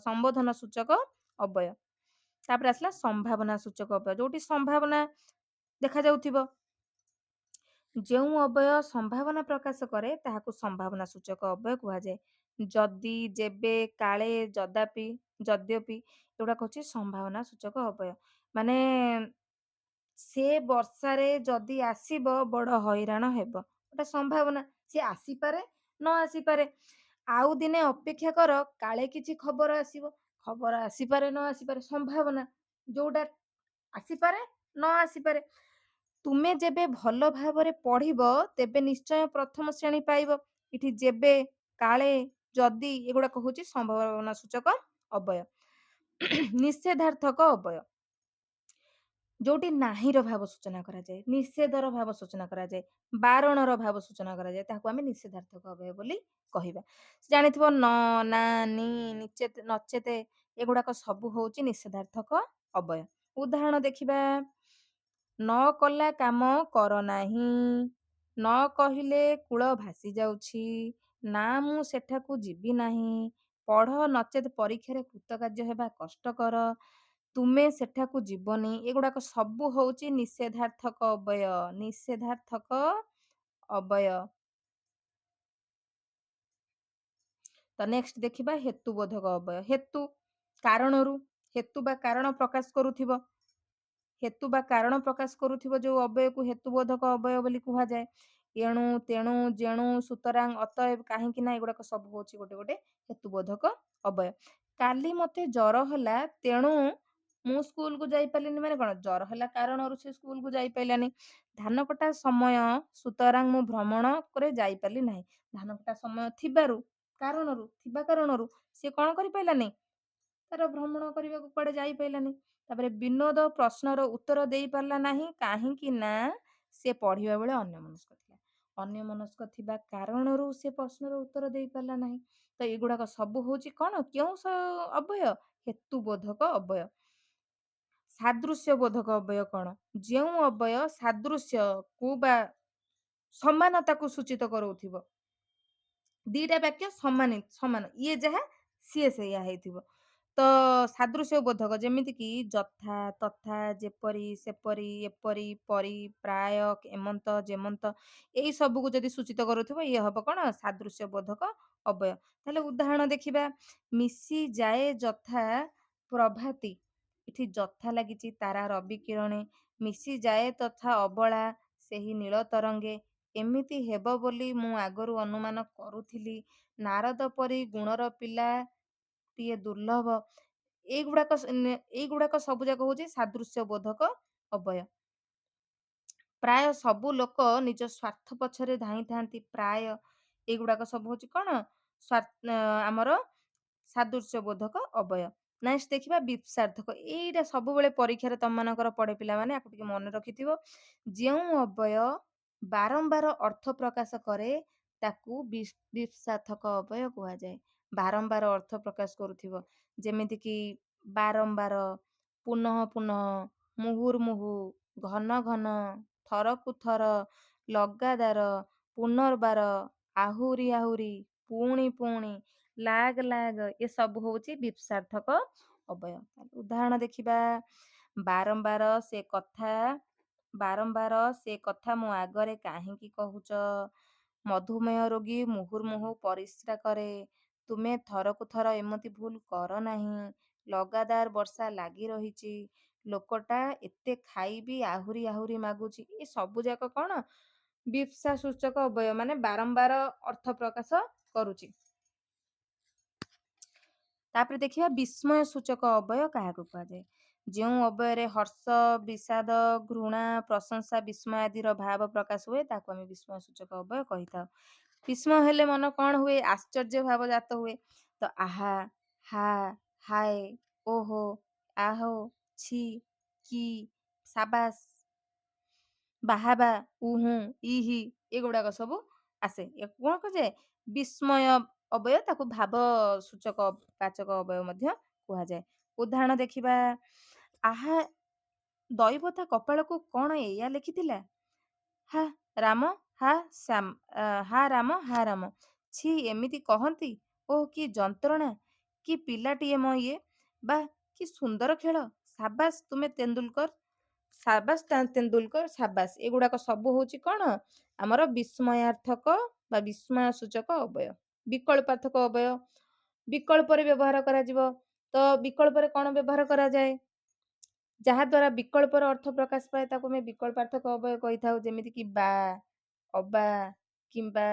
S1: ସମ୍ବୋଧନ ସୂଚକ ଅବୟ। ତାପରେ ଆସିଲା ସମ୍ଭାବନା ସୂଚକ ଅବୟ। ଯୋଉଠି ସମ୍ଭାବନା ଦେଖାଯାଉଥିବ। ଯେଉଁ ଅବୟ ସମ୍ଭାବନା ପ୍ରକାଶ କରେ ତାହାକୁ ସମ୍ଭାବନା ସୂଚକ ଅବୟ କୁହାଯାଏ। ଯଦି, ଯେବେ, କାଳେ, ଯଦ୍ୟପି ଏଗୁଡାକ ହଉଛି ସମ୍ଭାବନା ସୂଚକ ଅବୟ। ମାନେ ସେ ବର୍ଷାରେ ଯଦି ଆସିବ ବଡ ହଇରାଣ ହେବ। ଗୋଟେ ସମ୍ଭାବନା। ସେ ଆସିପାରେ ନ ଆସିପାରେ। ଆଉ ଦିନେ ଅପେକ୍ଷା କର କାଳେ କିଛି ଖବର ଆସିବ। ଖବର ଆସିପାରେ ନ ଆସିପାରେ। ସମ୍ଭାବନା। ଯୋଉଟା ଆସିପାରେ ନ ଆସିପାରେ। ତୁମେ ଯେବେ ଭଲ ଭାବରେ ପଢିବ ତେବେ ନିଶ୍ଚୟ ପ୍ରଥମ ଶ୍ରେଣୀ ପାଇବ। ଏଠି ଯେବେ, କାଳେ, ଯଦି ଏଗୁଡାକ ହଉଛି ସମ୍ଭାବନା ସୂଚକ ଅବୟ। ନିଷେଧାର୍ଥକ ଅବୟ। ଯୋଉଠି ନାହିଁର ଭାବ ସୂଚନା କରାଯାଏ, ନିଷେଧର ଭାବ ସୂଚନା କରାଯାଏ, ବାରଣର ଭାବ ସୂଚନା କରାଯାଏ, ତାହାକୁ ଆମେ ନିଷେଧାର୍ଥକ ଅବୟ ବୋଲି କହିବା। ଜାଣିଥିବ ନ, ନା, ନି, ନଚେତ ଏଗୁଡାକ ସବୁ ହଉଛି ନିଷେଧାର୍ଥକ ଅବୟ। ଉଦାହରଣ ଦେଖିବା। ନ କଲା କାମ କର ନାହିଁ। ନ କହିଲେ କୂଳ ଭାସି ଯାଉଛି। ନା ମୁଁ ସେଠାକୁ ଯିବି ନାହିଁ। ପଢ ନଚେତ ପରୀକ୍ଷାରେ କୃତକାର୍ଯ୍ୟ ହେବା କଷ୍ଟକର। ତୁମେ ସେଠାକୁ ଯିବନି। ଏଗୁଡାକ ସବୁ ହଉଛି ନିଷେଧାର୍ଥକ ଅବୟ। ନିଷେଧାର୍ଥକ ଅବୟ। ତ ନେକ୍ସଟ ଦେଖିବା ହେତୁବୋଧକ ଅବୟ। ହେତୁ କାରଣରୁ, ହେତୁ ବା କାରଣ ପ୍ରକାଶ କରୁଥିବ। ହେତୁ ବା କାରଣ ପ୍ରକାଶ କରୁଥିବ ଯୋଉ ଅବୟକୁ ହେତୁବୋଧକ ଅବୟ ବୋଲି କୁହାଯାଏ। ଏଣୁ, ତେଣୁ, ଯେଣୁ, ସୁତରାଂ, ଅତଏବ, କାହିଁକି ନା ଏଗୁଡାକ ସବୁ ହଉଛି ଗୋଟେ ଗୋଟେ ହେତୁବୋଧକ ଅବୟ। କାଲି ମତେ ଜର ହେଲା ତେଣୁ ମୁଁ ସ୍କୁଲକୁ ଯାଇପାରିଲିନି। ମାନେ କଣ? ଜର ହେଲା କାରଣରୁ ସେ ସ୍କୁଲକୁ ଯାଇପାରିଲାନି। ଧାନ କଟା ସମୟ ସୁତରାଂ ମୁଁ ଭ୍ରମଣ করে ଯାଇପାରିଲି ନାହିଁ। ଧାନ କଟା ସମୟ ଥିବା କାରଣରୁ ସେ କଣ କରିପାରିଲାନି? ତାର ଭ୍ରମଣ କରିବାକୁ କୁଆଡେ ଯାଇପାରିଲାନି। ତାପରେ ବିନୋଦ ପ୍ରଶ୍ନର ଉତ୍ତର ଦେଇ ପାରିଲା ନାହିଁ। କାହିଁକି ନା ସେ ପଢିବା ବେଳେ ଅନ୍ୟମନସ୍କ ଥିଲା। ଅନ୍ୟମନସ୍କ ଥିବା କାରଣରୁ ସେ ପ୍ରଶ୍ନର ଉତ୍ତର ଦେଇ ପାରିଲା ନାହିଁ। ତ ଏଗୁଡାକ ସବୁ ହଉଛି କଣ? କେଉଁ ଅବୟ? ହେତୁବୋଧକ ଅବୟ। ସାଦୃଶ୍ୟ ବୋଧକ ଅବୟ କଣ? ଯେଉଁ ଅବୟ ସାଦୃଶ୍ୟକୁ ବା ସମାନତାକୁ ସୂଚିତ କରଉଥିବ। ଦିଟା ବାକ୍ୟ ସମାନ ଇଏ ଯାହା ସିଏ ସେଇଆ ହେଇଥିବ। ତ ସାଦୃଶ୍ୟ ବୋଧକ ଯେମିତି କି ଯଥା, ତଥା, ଯେପରି, ସେପରି, ଏପରି, ପରି, ପ୍ରାୟ, ଏମନ୍ତ, ଯେମନ୍ତ ଏଇ ସବୁକୁ ଯଦି ସୂଚିତ କରୁଥିବ ଇଏ ହବ କଣ? ସାଦୃଶ୍ୟ ବୋଧକ ଅବୟ। ତାହେଲେ ଉଦାହରଣ ଦେଖିବା। ମିଶି ଯାଏ ଯଥା ପ୍ରଭାତି। ଏଠି ଯଥା ଲାଗିଛି ତାରା ରବି କିରଣେ। ମିଶି ଯାଏ ତଥା ଅବଳା ସେହି ନୀଳ ତରଙ୍ଗେ। ଏମିତି ହେବ ବୋଲି ମୁଁ ଆଗରୁ ଅନୁମାନ କରୁଥିଲି। ନାରଦ ପରି ଗୁଣର ପିଲାଟିଏ ଦୁର୍ଲଭ। ଏଇଗୁଡାକ ସବୁ ଯାକ ହଉଛି ସାଦୃଶ୍ୟ ବୋଧକ ଅବୟ। ପ୍ରାୟ ସବୁ ଲୋକ ନିଜ ସ୍ୱାର୍ଥ ପଛରେ ଧାଇଁଥାନ୍ତି। ପ୍ରାୟ ଏଇଗୁଡାକ ସବୁ ହଉଛି କଣ? ଆମର ସାଦୃଶ୍ୟ ବୋଧକ ଅବୟ। ନେକ୍ସଟ ଦେଖିବା ବିପସାର୍ଥକ। ଏଇଟା ସବୁବେଳେ ପରୀକ୍ଷାରେ ତମମାନଙ୍କର ପଡେ ପିଲାମାନେ, ଆକୁ ଟିକେ ମନେ ରଖିଥିବ। ଯେଉଁ ଅବୟ ବାରମ୍ବାର ଅର୍ଥ ପ୍ରକାଶ କରେ ତାକୁ ବିପସାର୍ଥକ ଅବୟ କୁହାଯାଏ। ବାରମ୍ବାର ଅର୍ଥ ପ୍ରକାଶ କରୁଥିବ, ଯେମିତି କି ବାରମ୍ବାର, ପୁନଃ ପୁନଃ, ମୁହୁର୍ମୁହୁ, ଘନ ଘନ, ଥରକୁ ଥର, ଲଗାତାର, ପୁନର୍ବାର, ଆହୁରି ଆହୁରି, ପୁଣି ପୁଣି, ଲାଗ ଲାଗ ଏସବୁ ହଉଛି ବିପସାର୍ଥକ ଅବୟ। ଉଦାହରଣ ଦେଖିବା। ବାରମ୍ବାର ସେ କଥା, ବାରମ୍ବାର ସେ କଥା ମୋ ଆଗରେ କାହିଁକି କହୁଛ? ମଧୁମେହ ରୋଗୀ ମୁହୁର୍ମୁହୁ ପରିସ୍ରା କରେ। ତୁମେ ଥରକୁ ଥର ଏମିତି ଭୁଲ କର ନାହିଁ। ଲଗାତାର ବର୍ଷା ଲାଗି ରହିଛି। ଲୋକଟା ଏତେ ଖାଇବି ଆହୁରି ଆହୁରି ମାଗୁଛି। ଏ ସବୁ ଯାକ କଣ? ବିପସା ସୂଚକ ଅବୟ, ମାନେ ବାରମ୍ବାର ଅର୍ଥ ପ୍ରକାଶ କରୁଛି। ତାପରେ ଦେଖିବା ବିସ୍ମୟ ସୂଚକ ଅବୟ କାହାକୁ କୁହାଯାଏ? ଯେଉଁ ଅବୟରେ ହର୍ଷ, ବିଷାଦ, ଘୃଣା, ପ୍ରଶଂସା, ବିସ୍ମୟ ଆଦିର ଭାବ ପ୍ରକାଶ ହୁଏ ତାକୁ ଆମେ ବିସ୍ମୟ ସୂଚକ ଅବୟ କହିଥାଉ। ବିସ୍ମୟ ହେଲେ ମନ କଣ ହୁଏ? ଆଶ୍ଚର୍ଯ୍ୟ ଭାବ ଜାତ ହୁଏ। ତ ଆହା, ହା, ହାୟ, ଓହୋ, ଆହୋ, ଛି, କି, ସାବାସ, ବାହାବା, ଉହୁଁ, ଇହି ଏଗୁଡାକ ସବୁ ଆସେ। ୟାକୁ କଣ କୁହାଯାଏ? ବିସ୍ମୟ ଅବୟ। ତାକୁ ଭାବ ସୂଚକ ବାଚକ ଅବୟ ମଧ୍ୟ କୁହାଯାଏ। ଉଦାହରଣ ଦେଖିବା। ଆହା, ଦୈବତା କପାଳକୁ କଣ ଏଇଆ ଲେଖିଥିଲା? ହା ରାମ, ହା ଶ୍ୟାମ, ହା ରାମ, ହା ରାମ। ଛି, ଏମିତି କହନ୍ତି? ଓଃ କି ଯନ୍ତ୍ରଣା! କି ପିଲାଟିଏ ମ ଇଏ! ବାଃ କି ସୁନ୍ଦର ଖେଳ! ସାବାସ୍ ତୁମେ ତେନ୍ଦୁଲକର, ସାବାସ୍ ତେନ୍ଦୁଲକର, ସାବାସ୍। ଏଗୁଡାକ ସବୁ ହଉଛି କଣ? ଆମର ବିସ୍ମୟାର୍ଥକ ବା ବିସ୍ମୟ ସୂଚକ ଅବୟ। ବିକଳ୍ପାର୍ଥକ ଅବୟ ବିକଳ୍ପରେ ବ୍ୟବହାର କରାଯିବ। ତ ବିକଳ୍ପରେ କଣ ବ୍ୟବହାର କରାଯାଏ? ଯାହା ଦ୍ଵାରା ବିକଳ୍ପର ଅର୍ଥ ପ୍ରକାଶ ପାଏ ତାକୁ ଆମେ ବିକଳ୍ପାର୍ଥକ ଅବୟ କହିଥାଉ। ଯେମିତି କି ବା, ଅବା, କିମ୍ବା,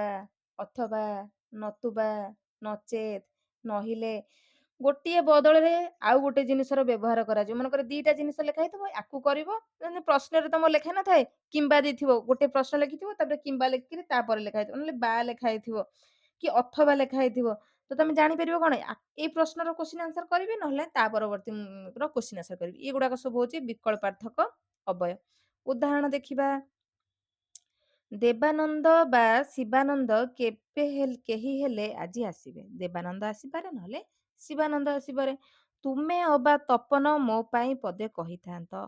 S1: ଅଥବା, ନତୁବା, ନଚେତ୍, ନହିଲେ। ଗୋଟିଏ ବଦଳରେ ଆଉ ଗୋଟେ ଜିନିଷର ବ୍ୟବହାର କରାଯିବ। ମନେକର ଦିଟା ଜିନିଷ ଲେଖା ହେଇଥିବ, ଆକୁ କରିବ, ପ୍ରଶ୍ନରେ ତମ ଲେଖା ନଥାଏ କିମ୍ବା ଦେଇଥିବ, ଗୋଟେ ପ୍ରଶ୍ନ ଲେଖିଥିବ ତାପରେ କିମ୍ବା ଲେଖିକିରି ତାପରେ ଲେଖା ହେଇଥିବ, ନହେଲେ ବା ଲେଖା ହେଇଥିବ କି ଅଥବା ଲେଖା ହେଇଥିବ। ତ ତମେ ଜାଣିପାରିବ କଣ ଏଇ ପ୍ରଶ୍ନର କ୍ୱେଶ୍ଚିନ୍ ଆନ୍ସର କରିବି, ନହେଲେ ତା ପରବର୍ତ୍ତୀ ର କ୍ୱେଶ୍ଚିନ୍ ଆନ୍ସର କରିବି। ଏଗୁଡାକ ସବୁ ହଉଛି ବିକଳ୍ପାର୍ଥକ ଅବୟ। ଉଦାହରଣ ଦେଖିବା। ଦେବାନନ୍ଦ ବା ଶିବାନନ୍ଦ କେହି ହେଲେ ଆଜି ଆସିବେ। ଦେବାନନ୍ଦ ଆସିପାରେ, ନହେଲେ ଶିବାନନ୍ଦ ଆସିପାରେ। ତୁମେ ଅବା ତପନ ମୋ ପାଇଁ ପଦେ କହିଥାନ୍ତ।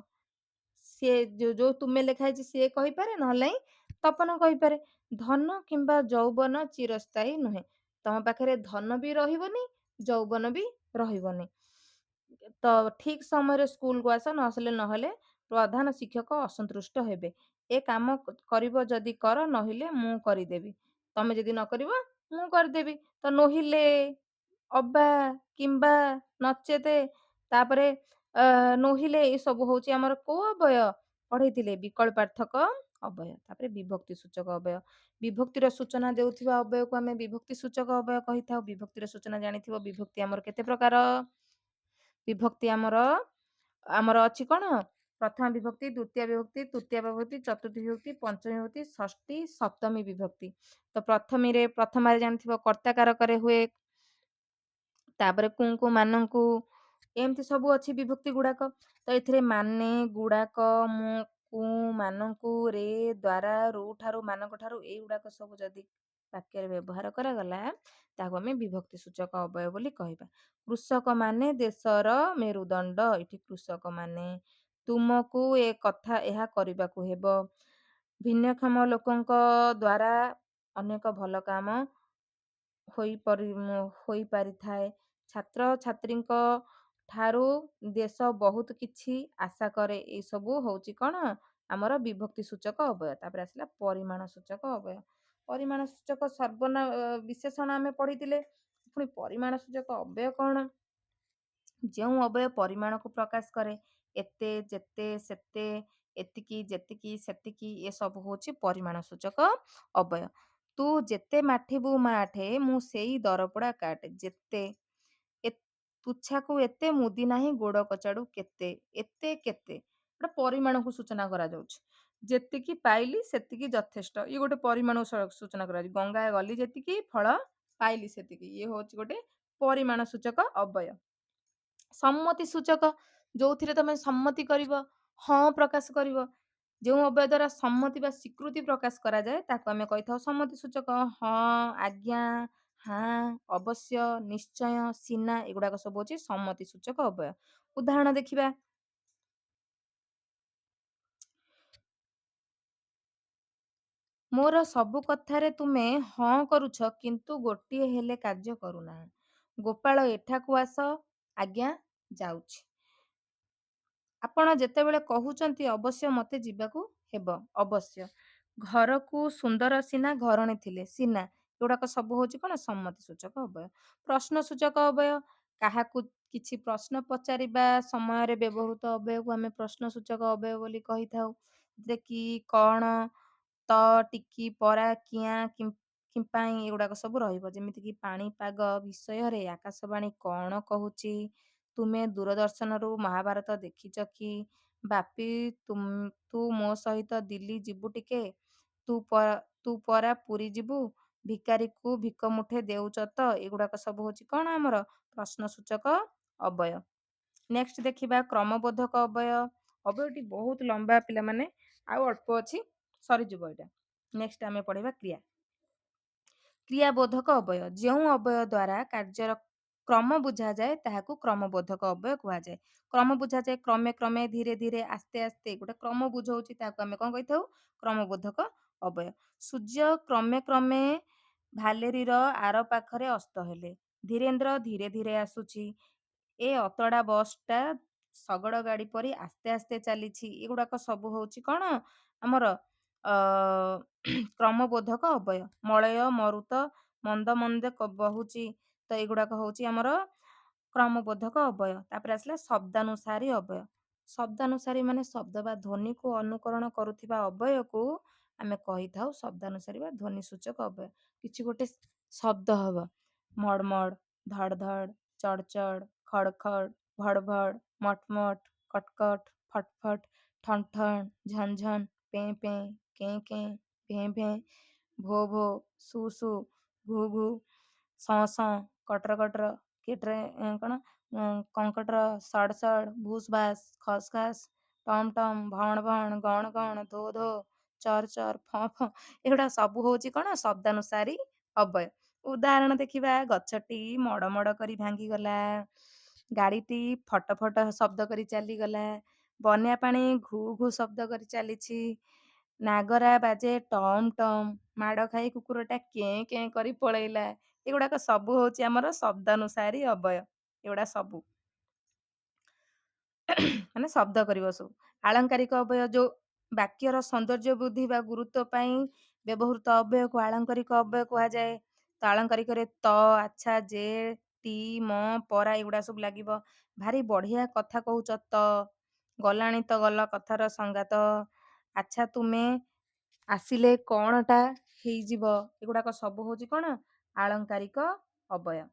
S1: ସେ ଯୋଉ ତୁମେ ଲେଖା ହେଇଛି ସିଏ କହିପାରେ, ନହେଲେ ନାଇଁ ତପନ କହିପାରେ। ଧନ କିମ୍ବା ଯୌବନ ଚିରସ୍ଥାୟୀ ନୁହେଁ। ତମ ପାଖରେ ଧନ ବି ରହିବନି, ଯୌବନ ବି ରହିବନି। ତ ଠିକ ସମୟରେ ସ୍କୁଲକୁ ଆସ, ନହେଲେ ପ୍ରଧାନ ଶିକ୍ଷକ ଅସନ୍ତୁଷ୍ଟ ହେବେ। ଏ କାମ କରିବ ଯଦି କର, ନହେଲେ ମୁଁ କରିଦେବି। ତମେ ଯଦି ନ କରିବ ମୁଁ କରିଦେବି। ତ ନୋହିଲେ, ଅବା, କିମ୍ବା, ନଚେତ, ତାପରେ ନୋହିଲେ ଏ ସବୁ ହଉଛି ଆମର କୋଉ ଅବୟ ପଢେଇଥିଲେ? ବିକଳ୍ପାର୍ଥକ ଅବୟ। ତାପରେ ବିଭକ୍ତି ସୂଚକ ଅବୟ। ବିଭକ୍ତିର ସୂଚନା ଦେଉଥିବା ଅବୟକୁ ଆମେ ବିଭକ୍ତି ସୂଚକ ଅବୟ କହିଥାଉ। ବିଭକ୍ତିର ସୂଚନା ଜାଣିଥିବ। ବିଭକ୍ତି ଆମର କେତେ ପ୍ରକାର? ବିଭକ୍ତି ଆମର ଅଛି କଣ? ପ୍ରଥମ ବିଭକ୍ତି, ଦ୍ଵିତୀୟ ବିଭକ୍ତି, ତୃତୀୟ ବିଭକ୍ତି, ଚତୁର୍ଥୀ ବିଭକ୍ତି, ପଞ୍ଚମୀ ବିଭକ୍ତି, ଷଷ୍ଠୀ, ସପ୍ତମୀ ବିଭକ୍ତି। ତ ପ୍ରଥମରେ ଜାଣିଥିବ କର୍ତ୍ତାକାରକରେ ହୁଏ। ତାପରେ କୁଙ୍କୁ, ମାନଙ୍କୁ, ଏମିତି ସବୁ ଅଛି ବିଭକ୍ତି ଗୁଡାକ। ତ ଏଥିରେ ମାନେ, ଗୁଡାକ, ମୁଁ, କୁ, ମାନଙ୍କୁ, ରେ, ଦ୍ଵାରା, ରୁ ଠାରୁ, ମାନଙ୍କ ଠାରୁ ଏଇଗୁଡାକ ସବୁ ଯଦି ବାକ୍ୟରେ ବ୍ୟବହାର କରାଗଲା ତାହାକୁ ଆମେ ବିଭକ୍ତି ସୂଚକ ଅବୟ ବୋଲି କହିବା। କୃଷକ ମାନେ ଦେଶର ମେରୁଦଣ୍ଡ। ଏଠି କୃଷକ ମାନେ, ତୁମକୁ ଏହା କରିବାକୁ ହେବ। ଭିନ୍ନକ୍ଷମ ଲୋକଙ୍କ ଦ୍ୱାରା ଅନେକ ଭଲ କାମ ହୋଇପାରିଥାଏ। ଛାତ୍ରଛାତ୍ରୀଙ୍କ ଠାରୁ ଦେଶ ବହୁତ କିଛି ଆଶା କରେ। ଏଇ ସବୁ ହଉଛି କଣ ଆମର ବିଭକ୍ତି ସୂଚକ ଅବୟ। ତାପରେ ଆସିଲା ପରିମାଣ ସୂଚକ ଅବୟ। ପରିମାଣ ସୂଚକ ବିଶେଷଣ ଆମେ ପଢିଥିଲେ। ପୁଣି ପରିମାଣ ସୂଚକ ଅବୟ କଣ? ଯେଉଁ ଅବୟ ପରିମାଣକୁ ପ୍ରକାଶ କରେ, ଏତେ, ଯେତେ, ସେତେ, ଏତିକି, ଯେତିକି, ସେତିକି, ଏସବୁ ହଉଛି ପରିମାଣ ସୂଚକ ଅବୟ। ତୁ ଯେତେ ମାଠିବୁ ମାଠେ, ମୁଁ ସେଇ ଦରପୋଡା କାଟେ। ଯେତେ, ତୁଚ୍ଛାକୁ ଏତେ, ମୁଦି ନାହିଁ ଗୋଡ କଚାଡୁ କେତେ। ଏତେ, କେତେ, ଗୋଟେ ପରିମାଣକୁ ସୂଚନା କରାଯାଉଛି। ଯେତିକି ପାଇଲି ସେତିକି ଯଥେଷ୍ଟ, ଇଏ ଗୋଟେ ପରିମାଣ ସୂଚନା କରାଯାଉଛି। ଗଙ୍ଗା ଗଲି ଯେତିକି, ଫଳ ପାଇଲି ସେତିକି, ଇଏ ହଉଛି ଗୋଟେ ପରିମାଣ ସୂଚକ ଅବୟ। ସମ୍ମତି ସୂଚକ, ଯୋଉଥିରେ ତମେ ସମ୍ମତି କରିବ, ହଁ ପ୍ରକାଶ କରିବ। ଯେଉଁ ଅବୟ ଦ୍ୱାରା ସମ୍ମତି ବା ସ୍ୱୀକୃତି ପ୍ରକାଶ କରାଯାଏ ତାକୁ ଆମେ କହିଥାଉ ସମ୍ମତି ସୂଚକ। ହଁ, ଆଜ୍ଞା, ହାଁ, ଅବଶ୍ୟ, ନିଶ୍ଚୟ, ସିନା, ଏଗୁଡାକ ସବୁ ହଉଛି ସମ୍ମତି ସୂଚକ ଅବୟ। ଉଦାହରଣ ଦେଖିବା। ମୋର ସବୁ କଥାରେ ତୁମେ ହଁ କରୁଛ, କିନ୍ତୁ ଗୋଟିଏ ହେଲେ କାର୍ଯ୍ୟ କରୁନାହଁ। ଗୋପାଳ, ଏଠାକୁ ଆସ। ଆଜ୍ଞା, ଯାଉଛି। ଆପଣ ଯେତେବେଳେ କହୁଛନ୍ତି ଅବଶ୍ୟ ମତେ ଯିବାକୁ ହେବ। ଅବଶ୍ୟ। ଘରକୁ ସୁନ୍ଦର ସିନା ଘରଣୀ ଥିଲେ। ସିନା, ଏଗୁଡାକ ସବୁ ହଉଛି କଣ ସମ୍ମତି ସୂଚକ ଅବୟ। ପ୍ରଶ୍ନ ସୂଚକ ଅବୟ, କାହାକୁ କିଛି ପ୍ରଶ୍ନ ପଚାରିବା ସମୟରେ ବ୍ୟବହୃତ ଅବୟକୁ ଆମେ ପ୍ରଶ୍ନ ସୂଚକ ଅବୟ ବୋଲି କହିଥାଉ। ଯେ କି, କଣ, ତ, ଟିକି, ପରା, କିଆଁ, କିମ୍ପାଇଁ, ଏଗୁଡାକ ସବୁ ରହିବ। ଯେମିତି କି ପାଣିପାଗ ବିଷୟରେ ଆକାଶବାଣୀ କଣ କହୁଛି? ତୁମେ ଦୂରଦର୍ଶନରୁ ମହାଭାରତ ଦେଖିଛ କି? ବାପି, ତୁ ମୋ ସହିତ ଦିଲ୍ଲୀ ଯିବୁ ଟିକେ? ତୁ ପରା ପୁରୀ ଯିବୁ? ଭିକାରୀକୁ ଭିକ ମୁଠେ ଦେଉଛ ତ? ଏଗୁଡାକ ସବୁ ହଉଛି କଣ ଆମର ପ୍ରଶ୍ନ ସୂଚକ ଅବୟ। ନେକ୍ସଟ ଦେଖିବା କ୍ରମବୋଧକ ଅବୟ। ଅବୟଟି ବହୁତ ଲମ୍ବା ପିଲାମାନେ, ଆଉ ଅଳ୍ପ ଅଛି, ସରିଯିବ ଏଇଟା। ନେକ୍ସଟ ଆମେ ପଢିବା କ୍ରିୟା। କ୍ରିୟାବୋଧକ ଅବୟ, ଯେଉଁ ଅବୟ ଦ୍ୱାରା କାର୍ଯ୍ୟର କ୍ରମ ବୁଝାଯାଏ ତାହାକୁ କ୍ରମବୋଧକ ଅବୟ କୁହାଯାଏ। କ୍ରମ ବୁଝାଯାଏ, କ୍ରମେ କ୍ରମେ, ଧୀରେ ଧୀରେ, ଆସ୍ତେ ଆସ୍ତେ, ଗୋଟେ କ୍ରମ ବୁଝଉଛି, ତାକୁ ଆମେ କଣ କହିଥାଉ? କ୍ରମବୋଧକ ଅବୟ। ସୂର୍ଯ୍ୟ କ୍ରମେ କ୍ରମେ ଭାଲେରୀର ଆର ପାଖରେ ଅସ୍ତ ହେଲେ। ଧୀରେନ୍ଦ୍ର ଧୀରେ ଧୀରେ ଆସୁଛି। ଏ ଅତଡା ବସଟା ଶଗଡ ଗାଡି ପରି ଆସ୍ତେ ଆସ୍ତେ ଚାଲିଛି। ଏଗୁଡାକ ସବୁ ହଉଛି କଣ ଆମର କ୍ରମବୋଧକ ଅବୟ। ମଳୟ ମରୁତ ମନ୍ଦ ମନ୍ଦେ ବହୁଛି, ତ ଏଗୁଡାକ ହଉଛି ଆମର କ୍ରମବୋଧକ ଅବୟ। ତାପରେ ଆସିଲା ଶବ୍ଦାନୁସାରୀ ଅବୟ। ଶବ୍ଦାନୁସାରୀ ମାନେ ଶବ୍ଦ ବା ଧ୍ୱନିକୁ ଅନୁକରଣ କରୁଥିବା ଅବୟକୁ ଆମେ କହିଥାଉ ଶବ୍ଦାନୁସାରୀ ବା ଧ୍ୱନି ସୂଚକ ଅବୟ। କିଛି ଗୋଟେ ଶବ୍ଦ ହବ, ମଡ ମଡ, ଧଡ ଧଡ, ଚଡ ଚଡ, ଖଡ ଖଡ, ଭଡ ଭଡ, ମଟ ମଟ, କଟ କଟ, ଫଟ ଫଟ, ଠନ ଠନ, ଝନ ଝନ, ପେଁ ପେଁ, କେଁ କେଁ, ଭେଁ ଭେଁ, ଭୋ ଭୋ, ସୁ ସୁ, ଘୁ ଘୁ, ସଁ ସଁ, କଟର କଟର, କଙ୍କଟର, ସଡ ସଡ, ଭୁସ ଭାସ, ଖସ ଖାସ, ଟମ ଟମ, ଭଣ ଭଣ, ଗଣ ଗଣ, ଧୋ ଧୋ, ଚର ଚର, ଫଁ ଫଁ, ଏଗୁଡା ସବୁ ହଉଛି କଣ ଶବ୍ଦାନୁସାରୀ ଅବୟ। ଉଦାହରଣ ଦେଖିବା। ଗଛଟି ମଡ ମଡ କରି ଭାଙ୍ଗିଗଲା। ଗାଡିଟି ଫଟ ଫଟ ଶବ୍ଦ କରି ଚାଲିଗଲା। ବନ୍ୟା ପାଣି ଘୁ ଘୁ ଶବ୍ଦ କରି ଚାଲିଛି। ନାଗରା ବାଜେ ଟମ ଟମ। ମାଡ ଖାଇ କୁକୁରଟା କେଁ କେଁ କରି ପଳେଇଲା। ଏଗୁଡାକ ସବୁ ହଉଛି ଆମର ଶବ୍ଦାନୁସାରୀ ଅବୟ। ଏଗୁଡା ସବୁ ମାନେ ଶବ୍ଦ କରିବ ସବୁ। ଆଳଙ୍କାରିକ ଅବୟ, ଯୋଉ ବାକ୍ୟର ସୌନ୍ଦର୍ଯ୍ୟ ବୃଦ୍ଧି ବା ଗୁରୁତ୍ୱ ପାଇଁ ବ୍ୟବହୃତ ଅବୟକୁ ଆଳଙ୍କାରିକ ଅବୟ କୁହାଯାଏ। ତ ଆଳଙ୍କାରିକରେ ତ, ଆଚ୍ଛା, ଯେ, ଟି, ମ, ପରା, ଏଗୁଡା ସବୁ ଲାଗିବ। ଭାରି ବଢିଆ କଥା କହୁଛ ତ। ଗଲାଣି ତ ଗଲ କଥାର ସଂଗାତ। ଆଚ୍ଛା, ତୁମେ ଆସିଲେ କଣଟା ହେଇଯିବ। ଏଗୁଡାକ ସବୁ ହଉଛି କଣ ଆଳଙ୍କାରିକ ଅବୟ।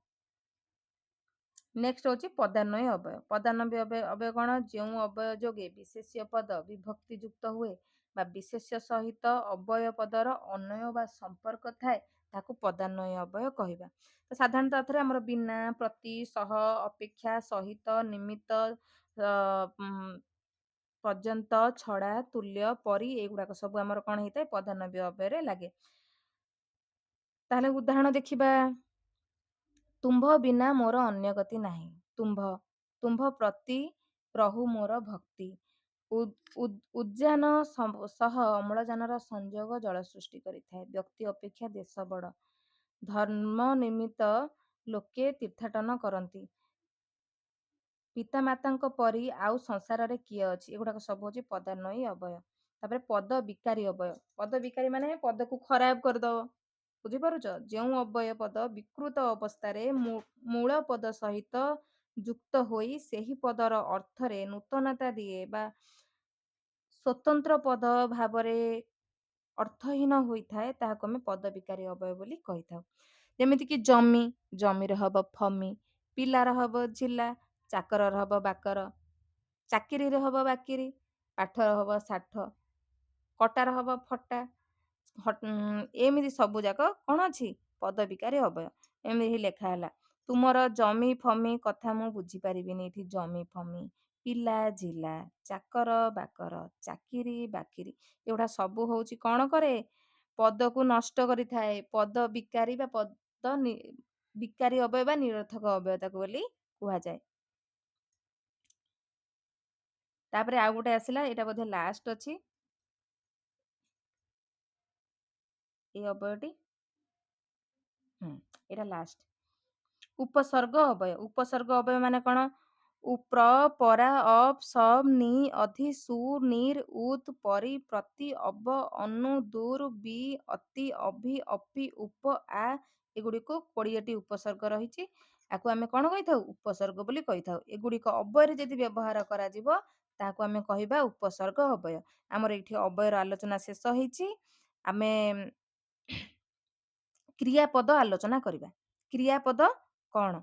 S1: ନେକ୍ସଟ ହଉଛି ପଦାନ୍ୱୟ ଅବୟ। ପଦାନ୍ୱୟ ଅବୟ କଣ? ଯେଉଁ ଅବୟ ଯୋଗେ ବିଶେଷ୍ୟ ପଦ ବିଭକ୍ତି ଯୁକ୍ତ ହୁଏ ବା ବିଶେଷ୍ୟ ସହିତ ଅବୟ ପଦର ଅନ୍ୱୟ ବା ସମ୍ପର୍କ ଥାଏ ତାକୁ ପଦାନ୍ୱୟ ଅବୟ କହିବା। ତ ସାଧାରଣତଃ ଅର୍ଥରେ ଆମର ବିନା, ପ୍ରତି, ସହ, ଅପେକ୍ଷା, ସହିତ, ନିମିତ୍ତ, ପର୍ଯ୍ୟନ୍ତ, ଛଡା, ତୁଲ୍ୟ, ପରି, ଏଗୁଡାକ ସବୁ ଆମର କଣ ହେଇଥାଏ ପଦାନ୍ୱୟ ଅବୟରେ ଲାଗେ। ତାହେଲେ ଉଦାହରଣ ଦେଖିବା। ତୁମ୍ଭ ବିନା ମୋର ଅନ୍ୟ ଗତି ନାହିଁ। ତୁମ୍ଭ, ତୁମ୍ଭ ପ୍ରତି ପ୍ରଭୁ ମୋର ଭକ୍ତି। ଉଦ୍ଯାନ ସହ ଅମ୍ଳଜାନର ସଂଯୋଗ ଜଳ ସୃଷ୍ଟି କରିଥାଏ। ବ୍ୟକ୍ତି ଅପେକ୍ଷା ଦେଶ ବଡ଼। ଧର୍ମ ନିମିତ୍ତ ଲୋକେ ତୀର୍ଥାଟନ କରନ୍ତି। ପିତାମାତାଙ୍କ ପରି ଆଉ ସଂସାରରେ କିଏ ଅଛି? ଏଗୁଡାକ ସବୁ ହଉଛି ପଦାନ୍ୱୟୀ ଅବୟ। ତାପରେ ପଦ ବିକାରୀ ଅବୟ। ପଦ ବିକାରୀ ମାନେ ପଦକୁ ଖରାପ କରିଦବ। ବୁଝିପାରୁଛ? ଯେଉଁ ଅବୟ ପଦ ବିକୃତ ଅବସ୍ଥାରେ ମୂଳ ପଦ ସହିତ ଯୁକ୍ତ ହୋଇ ସେହି ପଦର ଅର୍ଥରେ ନୂତନତା ଦିଏ ବା ସ୍ୱତନ୍ତ୍ର ପଦ ଭାବରେ ଅର୍ଥହୀନ ହୋଇଥାଏ ତାହାକୁ ଆମେ ପଦ ବିକାରୀ ଅବୟ ବୋଲି କହିଥାଉ। ଯେମିତିକି ଜମି, ଜମିରେ ହବ ଫମି, ପିଲାର ହବ ଝିଲା, ଚାକରର ହବ ବାକର, ଚାକିରିରେ ହବ ବାକିରି, ପାଠର ହବ ଷାଠ, କଟାର ହବ ଫଟା। ଏମିତି ସବୁ ଯାକ କଣ ଅଛି? ପଦ ବିକାରୀ ଅବୟ। ଏମିତି ଲେଖା ହେଲା। ତୁମର ଜମି ଫମି କଥା ମୁଁ ବୁଝିପାରିବିନି। ଏଠି ଜମି ଫମି, ପିଲା ଝିଲା, ଚାକର ବାକର, ଚାକିରି ବାକିରି ଏଗୁଡା ସବୁ ହଉଛି କଣ କରେ? ପଦକୁ ନଷ୍ଟ କରିଥାଏ। ପଦ ବିକାରୀ ବା ପଦ ବିକାରୀ ଅବୟ ବା ନିରର୍ଥକ ଅବୟ ତାକୁ ବୋଲି କୁହାଯାଏ। ତାପରେ ଆଉ ଗୋଟେ ଆସିଲା, ଏଇଟା ବୋଧେ ଲାଷ୍ଟ ଅଛି ଏଇ ଅବୟଟି। ଏଇଟା ଲାଷ୍ଟ। ଉପସର୍ଗ ଅବୟ। ଉପସର୍ଗ ଅବୟ ମାନେ କଣ? ପ୍ର, ପରା, ଅପ, ସବ, ନି, ଅଧି, ସୁ, ନିର୍, ଉତ୍, ପରି, ପ୍ରତି, ଅବ, ଅନୁ, ଦୂର, ବି, ଅତି, ଅଭି, ଅପି, ଉପ, ଆ ଏଗୁଡିକୁ 20ଟି ଉପସର୍ଗ ରହିଛି। ଆକୁ ଆମେ କଣ କହିଥାଉ? ଉପସର୍ଗ ବୋଲି କହିଥାଉ। ଏଗୁଡିକ ଅବୟରେ ଯଦି ବ୍ୟବହାର କରାଯିବ ତାହାକୁ ଆମେ କହିବା ଉପସର୍ଗ ଅବୟ। ଆମର ଏଇଠି ଅବୟର ଆଲୋଚନା ଶେଷ ହେଇଛି। ଆମେ କ୍ରିୟାପଦ ଆଲୋଚନା କରିବା। କ୍ରିୟାପଦ କଣ?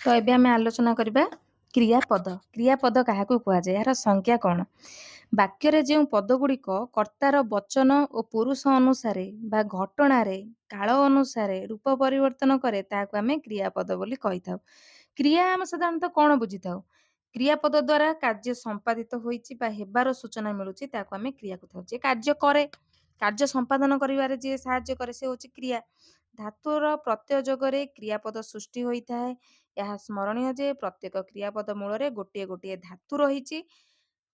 S1: ତ ଏବେ ଆମେ ଆଲୋଚନା କରିବା କ୍ରିୟାପଦ। କ୍ରିୟାପଦ କାହାକୁ କୁହାଯାଏ? ଏହାର ସଂଜ୍ଞା କଣ? ବାକ୍ୟରେ ଯେଉଁ ପଦଗୁଡ଼ିକ କର୍ତ୍ତାର ବଚନ ଓ ପୁରୁଷ ଅନୁସାରେ ବା ଘଟଣାରେ କାଳ ଅନୁସାରେ ରୂପ ପରିବର୍ତ୍ତନ କରେ ତାହାକୁ ଆମେ କ୍ରିୟାପଦ ବୋଲି କହିଥାଉ। କ୍ରିୟା ଆମେ ସାଧାରଣତଃ କଣ ବୁଝିଥାଉ? କ୍ରିୟାପଦ ଦ୍ୱାରା କାର୍ଯ୍ୟ ସମ୍ପାଦିତ ହୋଇଛି ବା ହେବାର ସୂଚନା ମିଳୁଛି ତାହାକୁ ଆମେ କ୍ରିୟା କହିଥାଉ। ଯେ କାର୍ଯ୍ୟ କରେ, କାର୍ଯ୍ୟ ସମ୍ପାଦନ କରିବାରେ ଯିଏ ସାହାଯ୍ୟ କରେ ସେ ହଉଛି କ୍ରିୟା। ଧାତୁର ପ୍ରତ୍ୟୟ ଯୋଗରେ କ୍ରିୟାପଦ ସୃଷ୍ଟି ହୋଇଥାଏ। ଏହା ସ୍ମରଣୀୟ ଯେ ପ୍ରତ୍ୟେକ କ୍ରିୟାପଦ ମୂଳରେ ଗୋଟିଏ ଗୋଟିଏ ଧାତୁ ରହିଛି।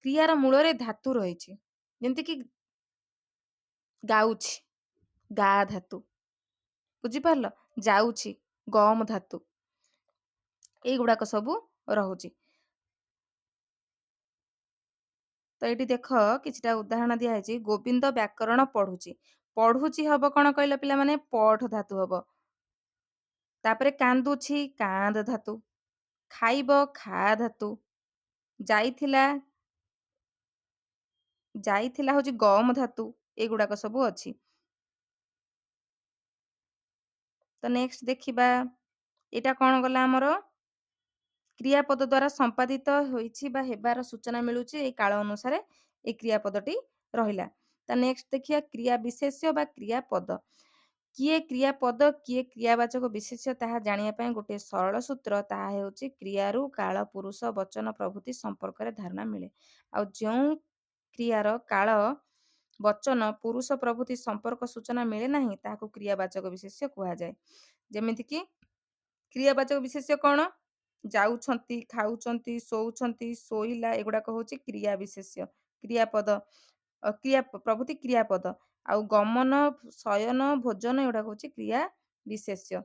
S1: କ୍ରିୟାର ମୂଳରେ ଧାତୁ ରହିଛି। ଯେମିତିକି ଗାଉଛି, ଗା ଧାତୁ। ବୁଝିପାରିଲ? ଯାଉଛି, ଗମ ଧାତୁ। ଏଇଗୁଡାକ ସବୁ ରହୁଛି। ତ ଏଇଠି ଦେଖ କିଛିଟା ଉଦାହରଣ ଦିଆହେଇଛି। ଗୋବିନ୍ଦ ବ୍ୟାକରଣ ପଢୁଛି। ପଢୁଛି ହବ କଣ କହିଲ ପିଲାମାନେ? ପଠ ଧାତୁ ହବ। ତାପରେ କାନ୍ଦୁଛି, କାନ୍ଦ ଧାତୁ। ଖାଇବ, ଖା ଧାତୁ। ଯାଇଥିଲା, ଯାଇଥିଲା ହଉଛି ଗମ ଧାତୁ। ଏଗୁଡାକ ସବୁ ଅଛି। ତ ନେକ୍ସଟ ଦେଖିବା, ଏଇଟା କଣ ଗଲା ଆମର? କ୍ରିୟାପଦ ଦ୍ୱାରା ସମ୍ପାଦିତ ହୋଇଛି ବା ହେବାର ସୂଚନା ମିଳୁଛି ଏଇ କାଳ ଅନୁସାରେ ଏଇ କ୍ରିୟାପଦଟି ରହିଲା। ତା ନେକ୍ସଟ ଦେଖିବା କ୍ରିୟା ବିଶେଷ୍ୟ ବା କ୍ରିୟାପଦ। କିଏ କ୍ରିୟାପଦ କିଏ କ୍ରିୟାବାଚକ ବିଶେଷ୍ୟ ତାହା ଜାଣିବା ପାଇଁ ଗୋଟେ ସରଳ ସୂତ୍ର, ତାହା ହେଉଛି କ୍ରିୟାରୁ କାଳ, ପୁରୁଷ, ବଚନ ପ୍ରଭୃତି ସମ୍ପର୍କରେ ଧାରଣା ମିଳେ। ଆଉ ଯେଉଁ କ୍ରିୟାର କାଳ, ବଚନ, ପୁରୁଷ ପ୍ରଭୃତି ସମ୍ପର୍କ ସୂଚନା ମିଳେ ନାହିଁ ତାହାକୁ କ୍ରିୟାବାଚକ ବିଶେଷ୍ୟ କୁହାଯାଏ। ଯେମିତିକି କ୍ରିୟାବାଚକ ବିଶେଷ୍ୟ କଣ? ଯାଉଛନ୍ତି, ଖାଉଛନ୍ତି, ଶୋଉଛନ୍ତି, ଶୋଇଲା ଏଗୁଡାକ ହଉଛି କ୍ରିୟା ବିଶେଷ୍ୟ। କ୍ରିୟାପଦ କ୍ରିୟା ପ୍ରଭୃତି କ୍ରିୟାପଦ। ଆଉ ଗମନ, ଶୟନ, ଭୋଜନ ଏଗୁଡାକ ହଉଛି କ୍ରିୟା ବିଶେଷ୍ୟ।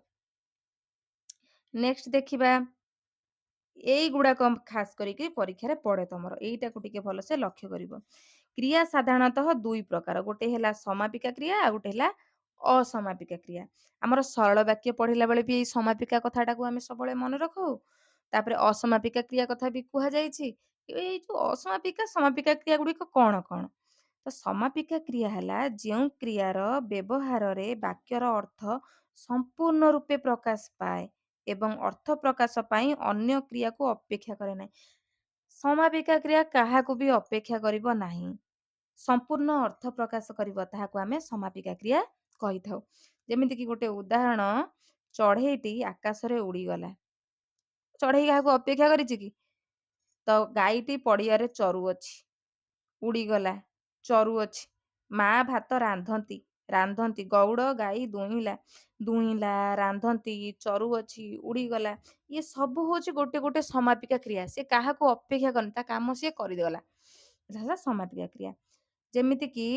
S1: ନେକ୍ସଟ ଦେଖିବା, ଏଇଗୁଡାକ ଖାସ କରିକି ପରୀକ୍ଷାରେ ପଡେ ତମର। ଏଇଟାକୁ ଟିକେ ଭଲସେ ଲକ୍ଷ୍ୟ କରିବ। କ୍ରିୟା ସାଧାରଣତଃ ଦୁଇ ପ୍ରକାର। ଗୋଟେ ହେଲା ସମାପିକା କ୍ରିୟା, ଆଉ ଗୋଟେ ହେଲା ଅସମାପିକା କ୍ରିୟା। ଆମର ସରଳ ବାକ୍ୟ ପଢିଲା ବେଳେ ବି ଏଇ ସମାପିକା କଥାଟାକୁ ଆମେ ସବୁବେଳେ ମନେ ରଖୁ। ତାପରେ ଅସମାପିକା କ୍ରିୟା କଥା ବି କୁହାଯାଇଛି। ଏଇ ଯୋଉ ଅସମାପିକା ସମାପିକା କ୍ରିୟା ଗୁଡିକ କଣ କଣ? ତ ସମାପିକା କ୍ରିୟା ହେଲା ଯେଉଁ କ୍ରିୟାର ବ୍ୟବହାରରେ ବାକ୍ୟର ଅର୍ଥ ସମ୍ପୂର୍ଣ୍ଣ ରୂପେ ପ୍ରକାଶ ପାଏ ଏବଂ ଅର୍ଥ ପ୍ରକାଶ ପାଇଁ ଅନ୍ୟ କ୍ରିୟାକୁ ଅପେକ୍ଷା କରେ ନାହିଁ। ସମାପିକା କ୍ରିୟା କାହାକୁ ବି ଅପେକ୍ଷା କରିବ ନାହିଁ। ସମ୍ପୂର୍ଣ୍ଣ ଅର୍ଥ ପ୍ରକାଶ କରିବ, ତାହାକୁ ଆମେ ସମାପିକା କ୍ରିୟା କହିଥାଉ। ଯେମିତିକି ଗୋଟେ ଉଦାହରଣ, ଚଢେଇଟି ଆକାଶରେ ଉଡିଗଲା। ଚଢେଇ କାହାକୁ ଅପେକ୍ଷା କରିଛି କି? ତ ଗାଈଟି ପଡିଆରେ ଚରୁଅଛି। ଉଡିଗଲା, ଚରୁଅଛି। ମା ଭାତ ରାନ୍ଧନ୍ତି। ରାନ୍ଧନ୍ତି, ଗଉଡ଼ ଗାଈ ଦୁହିଁଲା, ଦୁହିଁଲା, ରାନ୍ଧନ୍ତି, ଚରୁଅଛି, ଉଡ଼ିଗଲା। ଇଏ ସବୁ ହଉଛି ଗୋଟେ ଗୋଟେ ସମାପିକା କ୍ରିୟା। ସେ କାହାକୁ ଅପେକ୍ଷା କରିନି, ତା କାମ ସିଏ କରିଦେଗଲା। ଏଟା ହେଲା ସମାପିକା କ୍ରିୟା। ଯେମିତି କି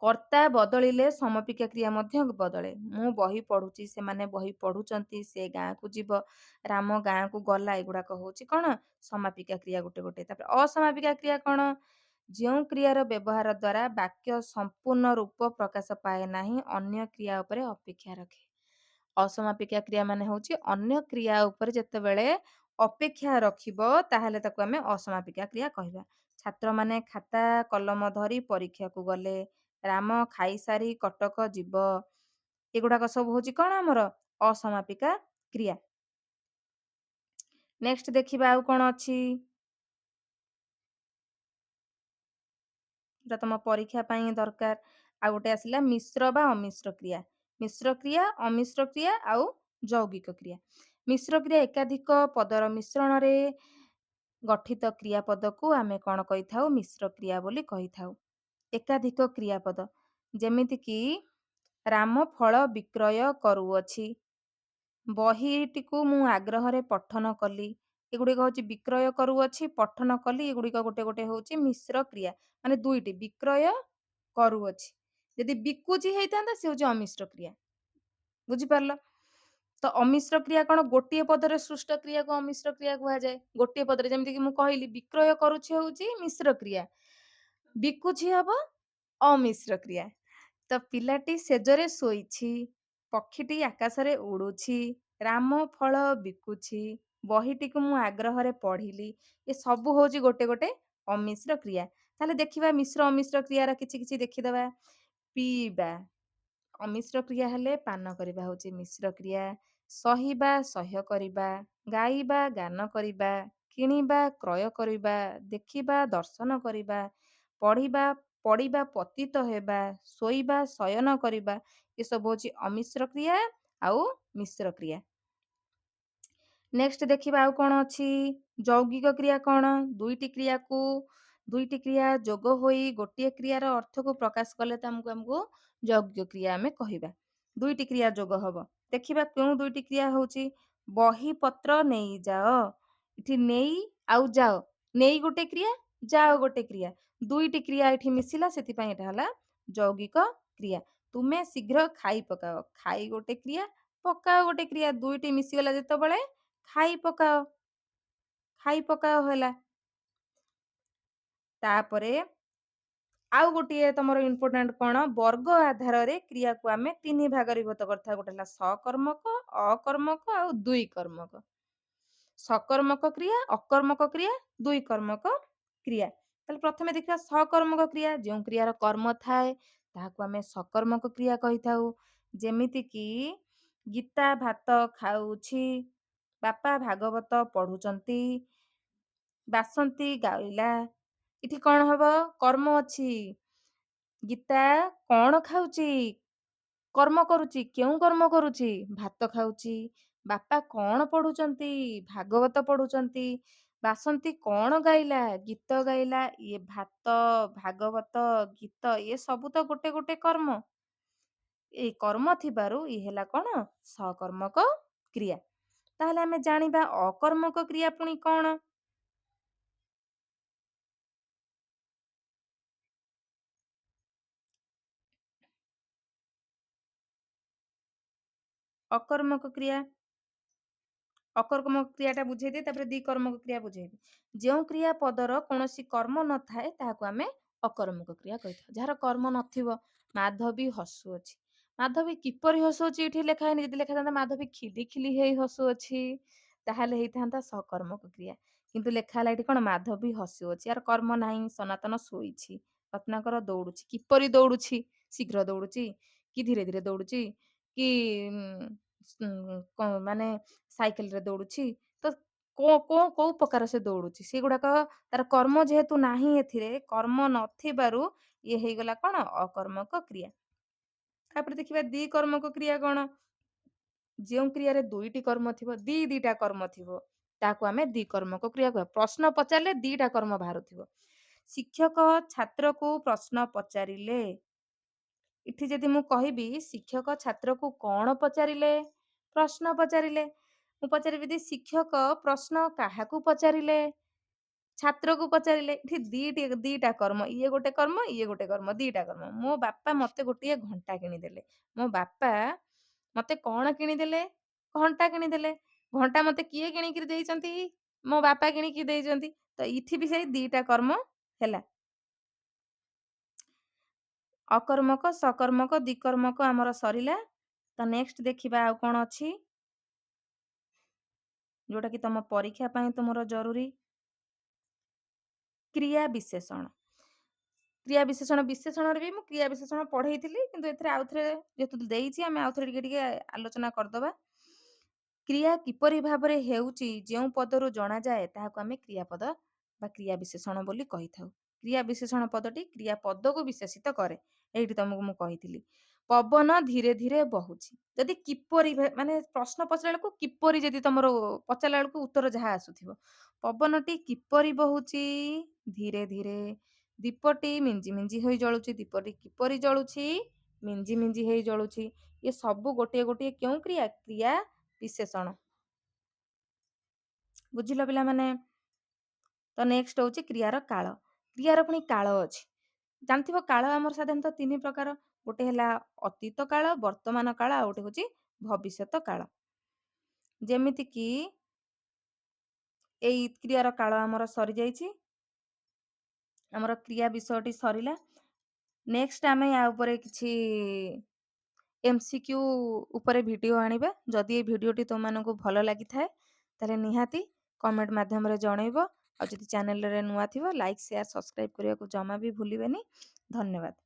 S1: କର୍ତ୍ତା ବଦଳିଲେ ସମାପିକା କ୍ରିୟା ମଧ୍ୟ ବଦଳେ। ମୁଁ ବହି ପଢୁଛି, ସେମାନେ ବହି ପଢୁଛନ୍ତି, ସେ ଗାଁକୁ ଯିବ, ରାମ ଗାଁକୁ ଗଲା, ଏଗୁଡାକ ହଉଛି କଣ ସମାପିକା କ୍ରିୟା ଗୋଟେ ଗୋଟେ। ତାପରେ ଅସମାପିକା କ୍ରିୟା କଣ? ଯେଉଁ କ୍ରିୟାର ବ୍ୟବହାର ଦ୍ଵାରା ବାକ୍ୟ ସମ୍ପୂର୍ଣ୍ଣ ରୂପ ପ୍ରକାଶ ପାଏ ନାହିଁ, ଅନ୍ୟ କ୍ରିୟା ଉପରେ ଅପେକ୍ଷା ରଖେ। ଅସମାପିକା କ୍ରିୟା ମାନେ ହଉଛି ଅନ୍ୟ କ୍ରିୟା ଉପରେ ଯେତେବେଳେ ଅପେକ୍ଷା ରଖିବ ତାହେଲେ ତାକୁ ଆମେ ଅସମାପିକା କ୍ରିୟା କହିବା। ଛାତ୍ରମାନେ ଖାତା କଲମ ଧରି ପରୀକ୍ଷାକୁ ଗଲେ, ରାମ ଖାଇସାରି କଟକ ଯିବ, ଏଗୁଡାକ ସବୁ ହଉଛି କଣ ଆମର ଅସମାପିକା କ୍ରିୟା। ନେକ୍ସଟ ଦେଖିବା ଆଉ କଣ ଅଛି, ଯୋଉଟା ତମ ପରୀକ୍ଷା ପାଇଁ ଦରକାର। ଆଉ ଗୋଟେ ଆସିଲା ମିଶ୍ର ବା ଅମିଶ୍ର କ୍ରିୟା। ମିଶ୍ର କ୍ରିୟା, ଅମିଶ୍ର କ୍ରିୟା ଆଉ ଯୌଗିକ କ୍ରିୟା। ମିଶ୍ର କ୍ରିୟା ଏକାଧିକ ପଦର ମିଶ୍ରଣରେ ଗଠିତ କ୍ରିୟାପଦକୁ ଆମେ କଣ କହିଥାଉ? ମିଶ୍ର କ୍ରିୟା ବୋଲି କହିଥାଉ। ଏକାଧିକ କ୍ରିୟାପଦ, ଯେମିତି କି ରାମ ଫଳ ବିକ୍ରୟ କରୁଅଛି, ବହିଟିକୁ ମୁଁ ଆଗ୍ରହରେ ପଠନ କଲି, ଏଗୁଡିକ ହଉଛି ବିକ୍ରୟ କରୁଅଛି, ପଠନ କଲି, ଏଗୁଡିକ ଗୋଟେ ଗୋଟେ ହଉଛି ମିଶ୍ର କ୍ରିୟା। ମାନେ ଦୁଇଟି ବିକ୍ରୟ କରୁଅଛି, ଯଦି ବିକୁଛି ହେଇଥାନ୍ତା ସେ ହଉଛି ଅମିଶ୍ର କ୍ରିୟା। ବୁଝିପାରିଲ? ତ ଅମିଶ୍ର କ୍ରିୟା କଣ? ଗୋଟିଏ ପଦରେ ସୃଷ୍ଟ କ୍ରିୟାକୁ ଅମିଶ୍ର କ୍ରିୟା କୁହାଯାଏ। ଗୋଟିଏ ପଦରେ, ଯେମିତି କି ମୁଁ କହିଲି ବିକ୍ରୟ କରୁଛି ହଉଛି ମିଶ୍ର କ୍ରିୟା, ବିକୁଛି ହବ ଅମିଶ୍ର କ୍ରିୟା। ତ ପିଲାଟି ସେଜରେ ଶୋଇଛି, ପକ୍ଷୀଟି ଆକାଶରେ ଉଡୁଛି, ରାମ ଫଳ ବିକୁଛି, ବହିଟିକୁ ମୁଁ ଆଗ୍ରହରେ ପଢିଲି, ଏ ସବୁ ହଉଛି ଗୋଟେ ଗୋଟେ ଅମିଶ୍ର କ୍ରିୟା। ତାହେଲେ ଦେଖିବା ମିଶ୍ର ଅମିଶ୍ର କ୍ରିୟାର କିଛି କିଛି ଦେଖିଦବା। ପିଇବା, ଅମିଶ୍ର କ୍ରିୟା ହେଲେ ପାନ କରିବା ହଉଛି ମିଶ୍ର କ୍ରିୟା। ସହିବା, ସହ୍ୟ କରିବା, ଗାଇବା, ଗାନ କରିବା, କିଣିବା, କ୍ରୟ କରିବା, ଦେଖିବା, ଦର୍ଶନ କରିବା, ପଢିବା, ପଡିବା, ପତିତ ହେବା, ଶୋଇବା, ଶୟନ କରିବା, ଏସବୁ ହଉଛି ଅମିଶ୍ର କ୍ରିୟା ଆଉ ମିଶ୍ର କ୍ରିୟା। ନେକ୍ସଟ ଦେଖିବା ଆଉ କଣ ଅଛି। ଯୌଗିକ କ୍ରିୟା କଣ? ଦୁଇଟି କ୍ରିୟା ଯୋଗ ହୋଇ ଗୋଟିଏ କ୍ରିୟାର ଅର୍ଥକୁ ପ୍ରକାଶ କଲେ ଆମକୁ ଯୌଗିକ କ୍ରିୟା ଆମେ କହିବା। ଦୁଇଟି କ୍ରିୟା ଯୋଗ ହବ, ଦେଖିବା କେଉଁ ଦୁଇଟି କ୍ରିୟା ହଉଛି। ବହି ପତ୍ର ନେଇଯାଅ, ଏଠି ନେଇ ଆଉ ଯାଅ, ନେଇ ଗୋଟେ କ୍ରିୟା, ଯାଅ ଗୋଟେ କ୍ରିୟା, ଦୁଇଟି କ୍ରିୟା ଏଠି ମିଶିଲା, ସେଥିପାଇଁ ଏଟା ହେଲା ଯୌଗିକ କ୍ରିୟା। ତୁମେ ଶୀଘ୍ର ଖାଇ ପକାଅ, ଖାଇ ଗୋଟେ କ୍ରିୟା, ପକାଅ ଗୋଟେ କ୍ରିୟା, ଦୁଇଟି ମିଶିଗଲା ଯେତେବେଳେ ଖାଇ ପକାଅ, ଖାଇ ପକାଅ ହେଲା। ତାପରେ ଆଉ ଗୋଟିଏ ତମର ଇମ୍ପୋର୍ଟାଣ୍ଟ କଣ? ବର୍ଗ ଆଧାରରେ କ୍ରିୟାକୁ ଆମେ ତିନି ଭାଗରେ ବିଭକ୍ତ କରିଥାଉ। ଗୋଟେ ହେଲା ସକର୍ମକ, ଅକର୍ମକ ଆଉ ଦୁଇ କର୍ମକ। सकर्मक क्रिया, अकर्मक क्रिया, दुई कर्मक क्रिया। ताहले प्रथमे देखिबा सकर्मक क्रिया, जो क्रियार कर्म थाए ताहाकु आमे सकर्मक क्रिया कहिथाउ। जेमिति कि गीता भात खाउछि, बापा भागवत पढुचंती, बासंती गाइला। इठी कौन हबो? कर्म अछि। गीता कौन खाउछि? कर्म करुछि। केउं कर्म करुछि? भात खाउछि। बापा कौन पढुचंती? भागवत पढुचंती। ବାସନ୍ତୀ କଣ ଗାଇଲା? ଗୀତ ଗାଇଲା। ଇଏ ଭାତ, ଭାଗବତ, ଗୀତ, ଇଏ ସବୁ ତ ଗୋଟେ ଗୋଟେ କର୍ମ। ଏଇ କର୍ମ ଥିବାରୁ ଇ ହେଲା କଣ? ସକର୍ମକ କ୍ରିୟା। ତାହେଲେ ଆମେ ଜାଣିବା ଅକର୍ମକ କ୍ରିୟା ପୁଣି କଣ? ଅକର୍ମକ କ୍ରିୟା, ଅକର୍ମକ କ୍ରିୟାଟା ବୁଝେଇଦିଏ, ତାପରେ ଦ୍ୱିକର୍ମକ କ୍ରିୟା ବୁଝେଇବି। ଯେଉଁ କ୍ରିୟା ପଦର କୌଣସି କର୍ମ ନଥାଏ ତାହାକୁ ଆମେ ଅକର୍ମକ କ୍ରିୟା କହିଥାଉ। ଯାହାର କର୍ମ ନଥିବ, ମାଧବୀ ହସୁଅଛି। ମାଧବୀ କିପରି ହସୁଅଛି ଏଠି ଲେଖା ହେଇନି। ଯଦି ଲେଖାଥାନ୍ତା ମାଧବୀ ଖିଲି ଖିଲି ହେଇ ହସୁଅଛି, ତାହେଲେ ହେଇଥାନ୍ତା ସକର୍ମକ କ୍ରିୟା। କିନ୍ତୁ ଲେଖା ହେଲା ଏଠି କଣ? ମାଧବୀ ହସୁଅଛି। ୟାର କର୍ମ ନାହିଁ। ସନାତନ ଶୋଇଛି, ରତ୍ନାକର ଦୌଡୁଛି। କିପରି ଦୌଡୁଛି? ଶୀଘ୍ର ଦୌଡୁଛି କି ଧୀରେ ଧୀରେ ଦୌଡୁଛି କି ମାନେ ସାଇକେଲରେ ଦୌଡୁଛି, ତ କୋଉ ପ୍ରକାର ସେ ଦୌଡୁଛି, ସେଗୁଡାକ ତାର କର୍ମ ଯେହେତୁ ନାହିଁ, ଏଥିରେ କର୍ମ ନଥିବାରୁ ଇଏ ହେଇଗଲା କଣ? ଅକର୍ମକ କ୍ରିୟା। ତାପରେ ଦେଖିବା ଦ୍ୱିକର୍ମକ କ୍ରିୟା କଣ? ଯେଉଁ କ୍ରିୟାରେ ଦୁଇଟି କର୍ମ ଥିବ, ଦିଟା କର୍ମ ଥିବ, ତାକୁ ଆମେ ଦ୍ୱିକର୍ମକ କ୍ରିୟା କହିବା। ପ୍ରଶ୍ନ ପଚାରିଲେ ଦିଟା କର୍ମ ବାହାରୁଥିବ। ଶିକ୍ଷକ ଛାତ୍ରକୁ ପ୍ରଶ୍ନ ପଚାରିଲେ, ଏଠି ଯଦି ମୁଁ କହିବି ଶିକ୍ଷକ ଛାତ୍ରକୁ କଣ ପଚାରିଲେ? ପ୍ରଶ୍ନ ପଚାରିଲେ। ମୁଁ ପଚାରିବି ଯଦି ଶିକ୍ଷକ ପ୍ରଶ୍ନ କାହାକୁ ପଚାରିଲେ? ଛାତ୍ରକୁ ପଚାରିଲେ। ଏଠି ଦିଟା କର୍ମ। ଇଏ ଗୋଟେ କର୍ମ, ଇଏ ଗୋଟେ କର୍ମ। ଦିଟା କର୍ମ। ମୋ ବାପା ମତେ ଗୋଟିଏ ଘଣ୍ଟା କିଣିଦେଲେ। ମୋ ବାପା ମତେ କଣ କିଣିଦେଲେ? ଘଣ୍ଟା କିଣିଦେଲେ। ଘଣ୍ଟା ମତେ କିଏ କିଣିକିରି ଦେଇଛନ୍ତି? ମୋ ବାପା କିଣିକି ଦେଇଛନ୍ତି। ତ ଏଇଠି ବି ସେଇ ଦିଟା କର୍ମ ହେଲା। ଅକର୍ମକ, ସକର୍ମକ, ଦ୍ୱିକର୍ମକ ଆମର ସରିଲା। ତ ନେକ୍ସଟ ଦେଖିବା ଆଉ କଣ ଅଛି? ଯୋଉଟା କି ତମ ପରୀକ୍ଷା ପାଇଁ ତୁମର ଜରୁରୀ। କ୍ରିୟା ବିଶେଷଣ। କ୍ରିୟା ବିଶେଷଣ ବିଶେଷଣରେ ବି ମୁଁ କ୍ରିୟା ବିଶେଷଣ ପଢେଇଥିଲି, କିନ୍ତୁ ଏଥିରେ ଆଉଥରେ ଯେହେତୁ ଦେଇଛି ଆମେ ଆଉଥରେ ଟିକେ ଆଲୋଚନା କରିଦବା। କ୍ରିୟା କିପରି ଭାବରେ ହେଉଛି ଯେଉଁ ପଦରୁ ଜଣାଯାଏ ତାହାକୁ ଆମେ କ୍ରିୟାପଦ ବା କ୍ରିୟା ବିଶେଷଣ ବୋଲି କହିଥାଉ। କ୍ରିୟା ବିଶେଷଣ ପଦଟି କ୍ରିୟା ପଦକୁ ବିଶେଷିତ କରେ। ଏଇଠି ତମକୁ ମୁଁ କହିଥିଲି। ପବନ ଧୀରେ ଧୀରେ ବହୁଛି। ଯଦି କିପରି ମାନେ ପ୍ରଶ୍ନ ପଚାରିଲା ବେଳକୁ କିପରି ଯଦି ତମର ପଚାରିଲା ବେଳକୁ ଉତ୍ତର ଯାହା ଆସୁଥିବ। ପବନଟି କିପରି ବହୁଛି? ଧୀରେ ଧୀରେ। ଦୀପଟି ମିଞ୍ଜି ମିଞ୍ଜି ହୋଇ ଜଳୁଛି। ଦୀପଟି କିପରି ଜଳୁଛି? ମିଞ୍ଜି ମିଞ୍ଜି ହେଇ ଜଳୁଛି। ଏ ସବୁ ଗୋଟିଏ ଗୋଟିଏ କେଉଁ କ୍ରିୟା? କ୍ରିୟା ବିଶେଷଣ। ବୁଝିଲ ପିଲାମାନେ? ତ ନେକ୍ସଟ ହଉଛି କ୍ରିୟାର କାଳ। କ୍ରିୟାର ପୁଣି କାଳ ଅଛି। ଜାଣିଥିବ କାଳ ଆମର ସାଧାରଣତଃ 3 ପ୍ରକାର। ଗୋଟେ ହେଲା ଅତୀତ କାଳ, ବର୍ତ୍ତମାନ କାଳ, ଆଉ ଗୋଟେ ହଉଛି ଭବିଷ୍ୟତ କାଳ। ଯେମିତି କି ଏଇ କ୍ରିୟାର କାଳ ଆମର ସରିଯାଇଛି। ଆମର କ୍ରିୟା ବିଷୟଟି ସରିଲା। ନେକ୍ସଟ ଆମେ ୟା ଉପରେ କିଛି MCQ ଉପରେ ଭିଡିଓ ଆଣିବା। ଯଦି এই ଭିଡିଓଟି ତୁମମାନଙ୍କୁ ଭଲ ଲାଗିଥାଏ ତାହେଲେ ନିହାତି କମେଣ୍ଟ ମାଧ୍ୟମରେ ଜଣେଇବ। ଆଉ ଯଦି ଚ୍ୟାନେଲରେ ନୂଆ ଥିବ ଲାଇକ୍, ସେୟାର, ସବସ୍କ୍ରାଇବ କରିବାକୁ ଜମା ବି ଭୁଲିବେନି। ଧନ୍ୟବାଦ।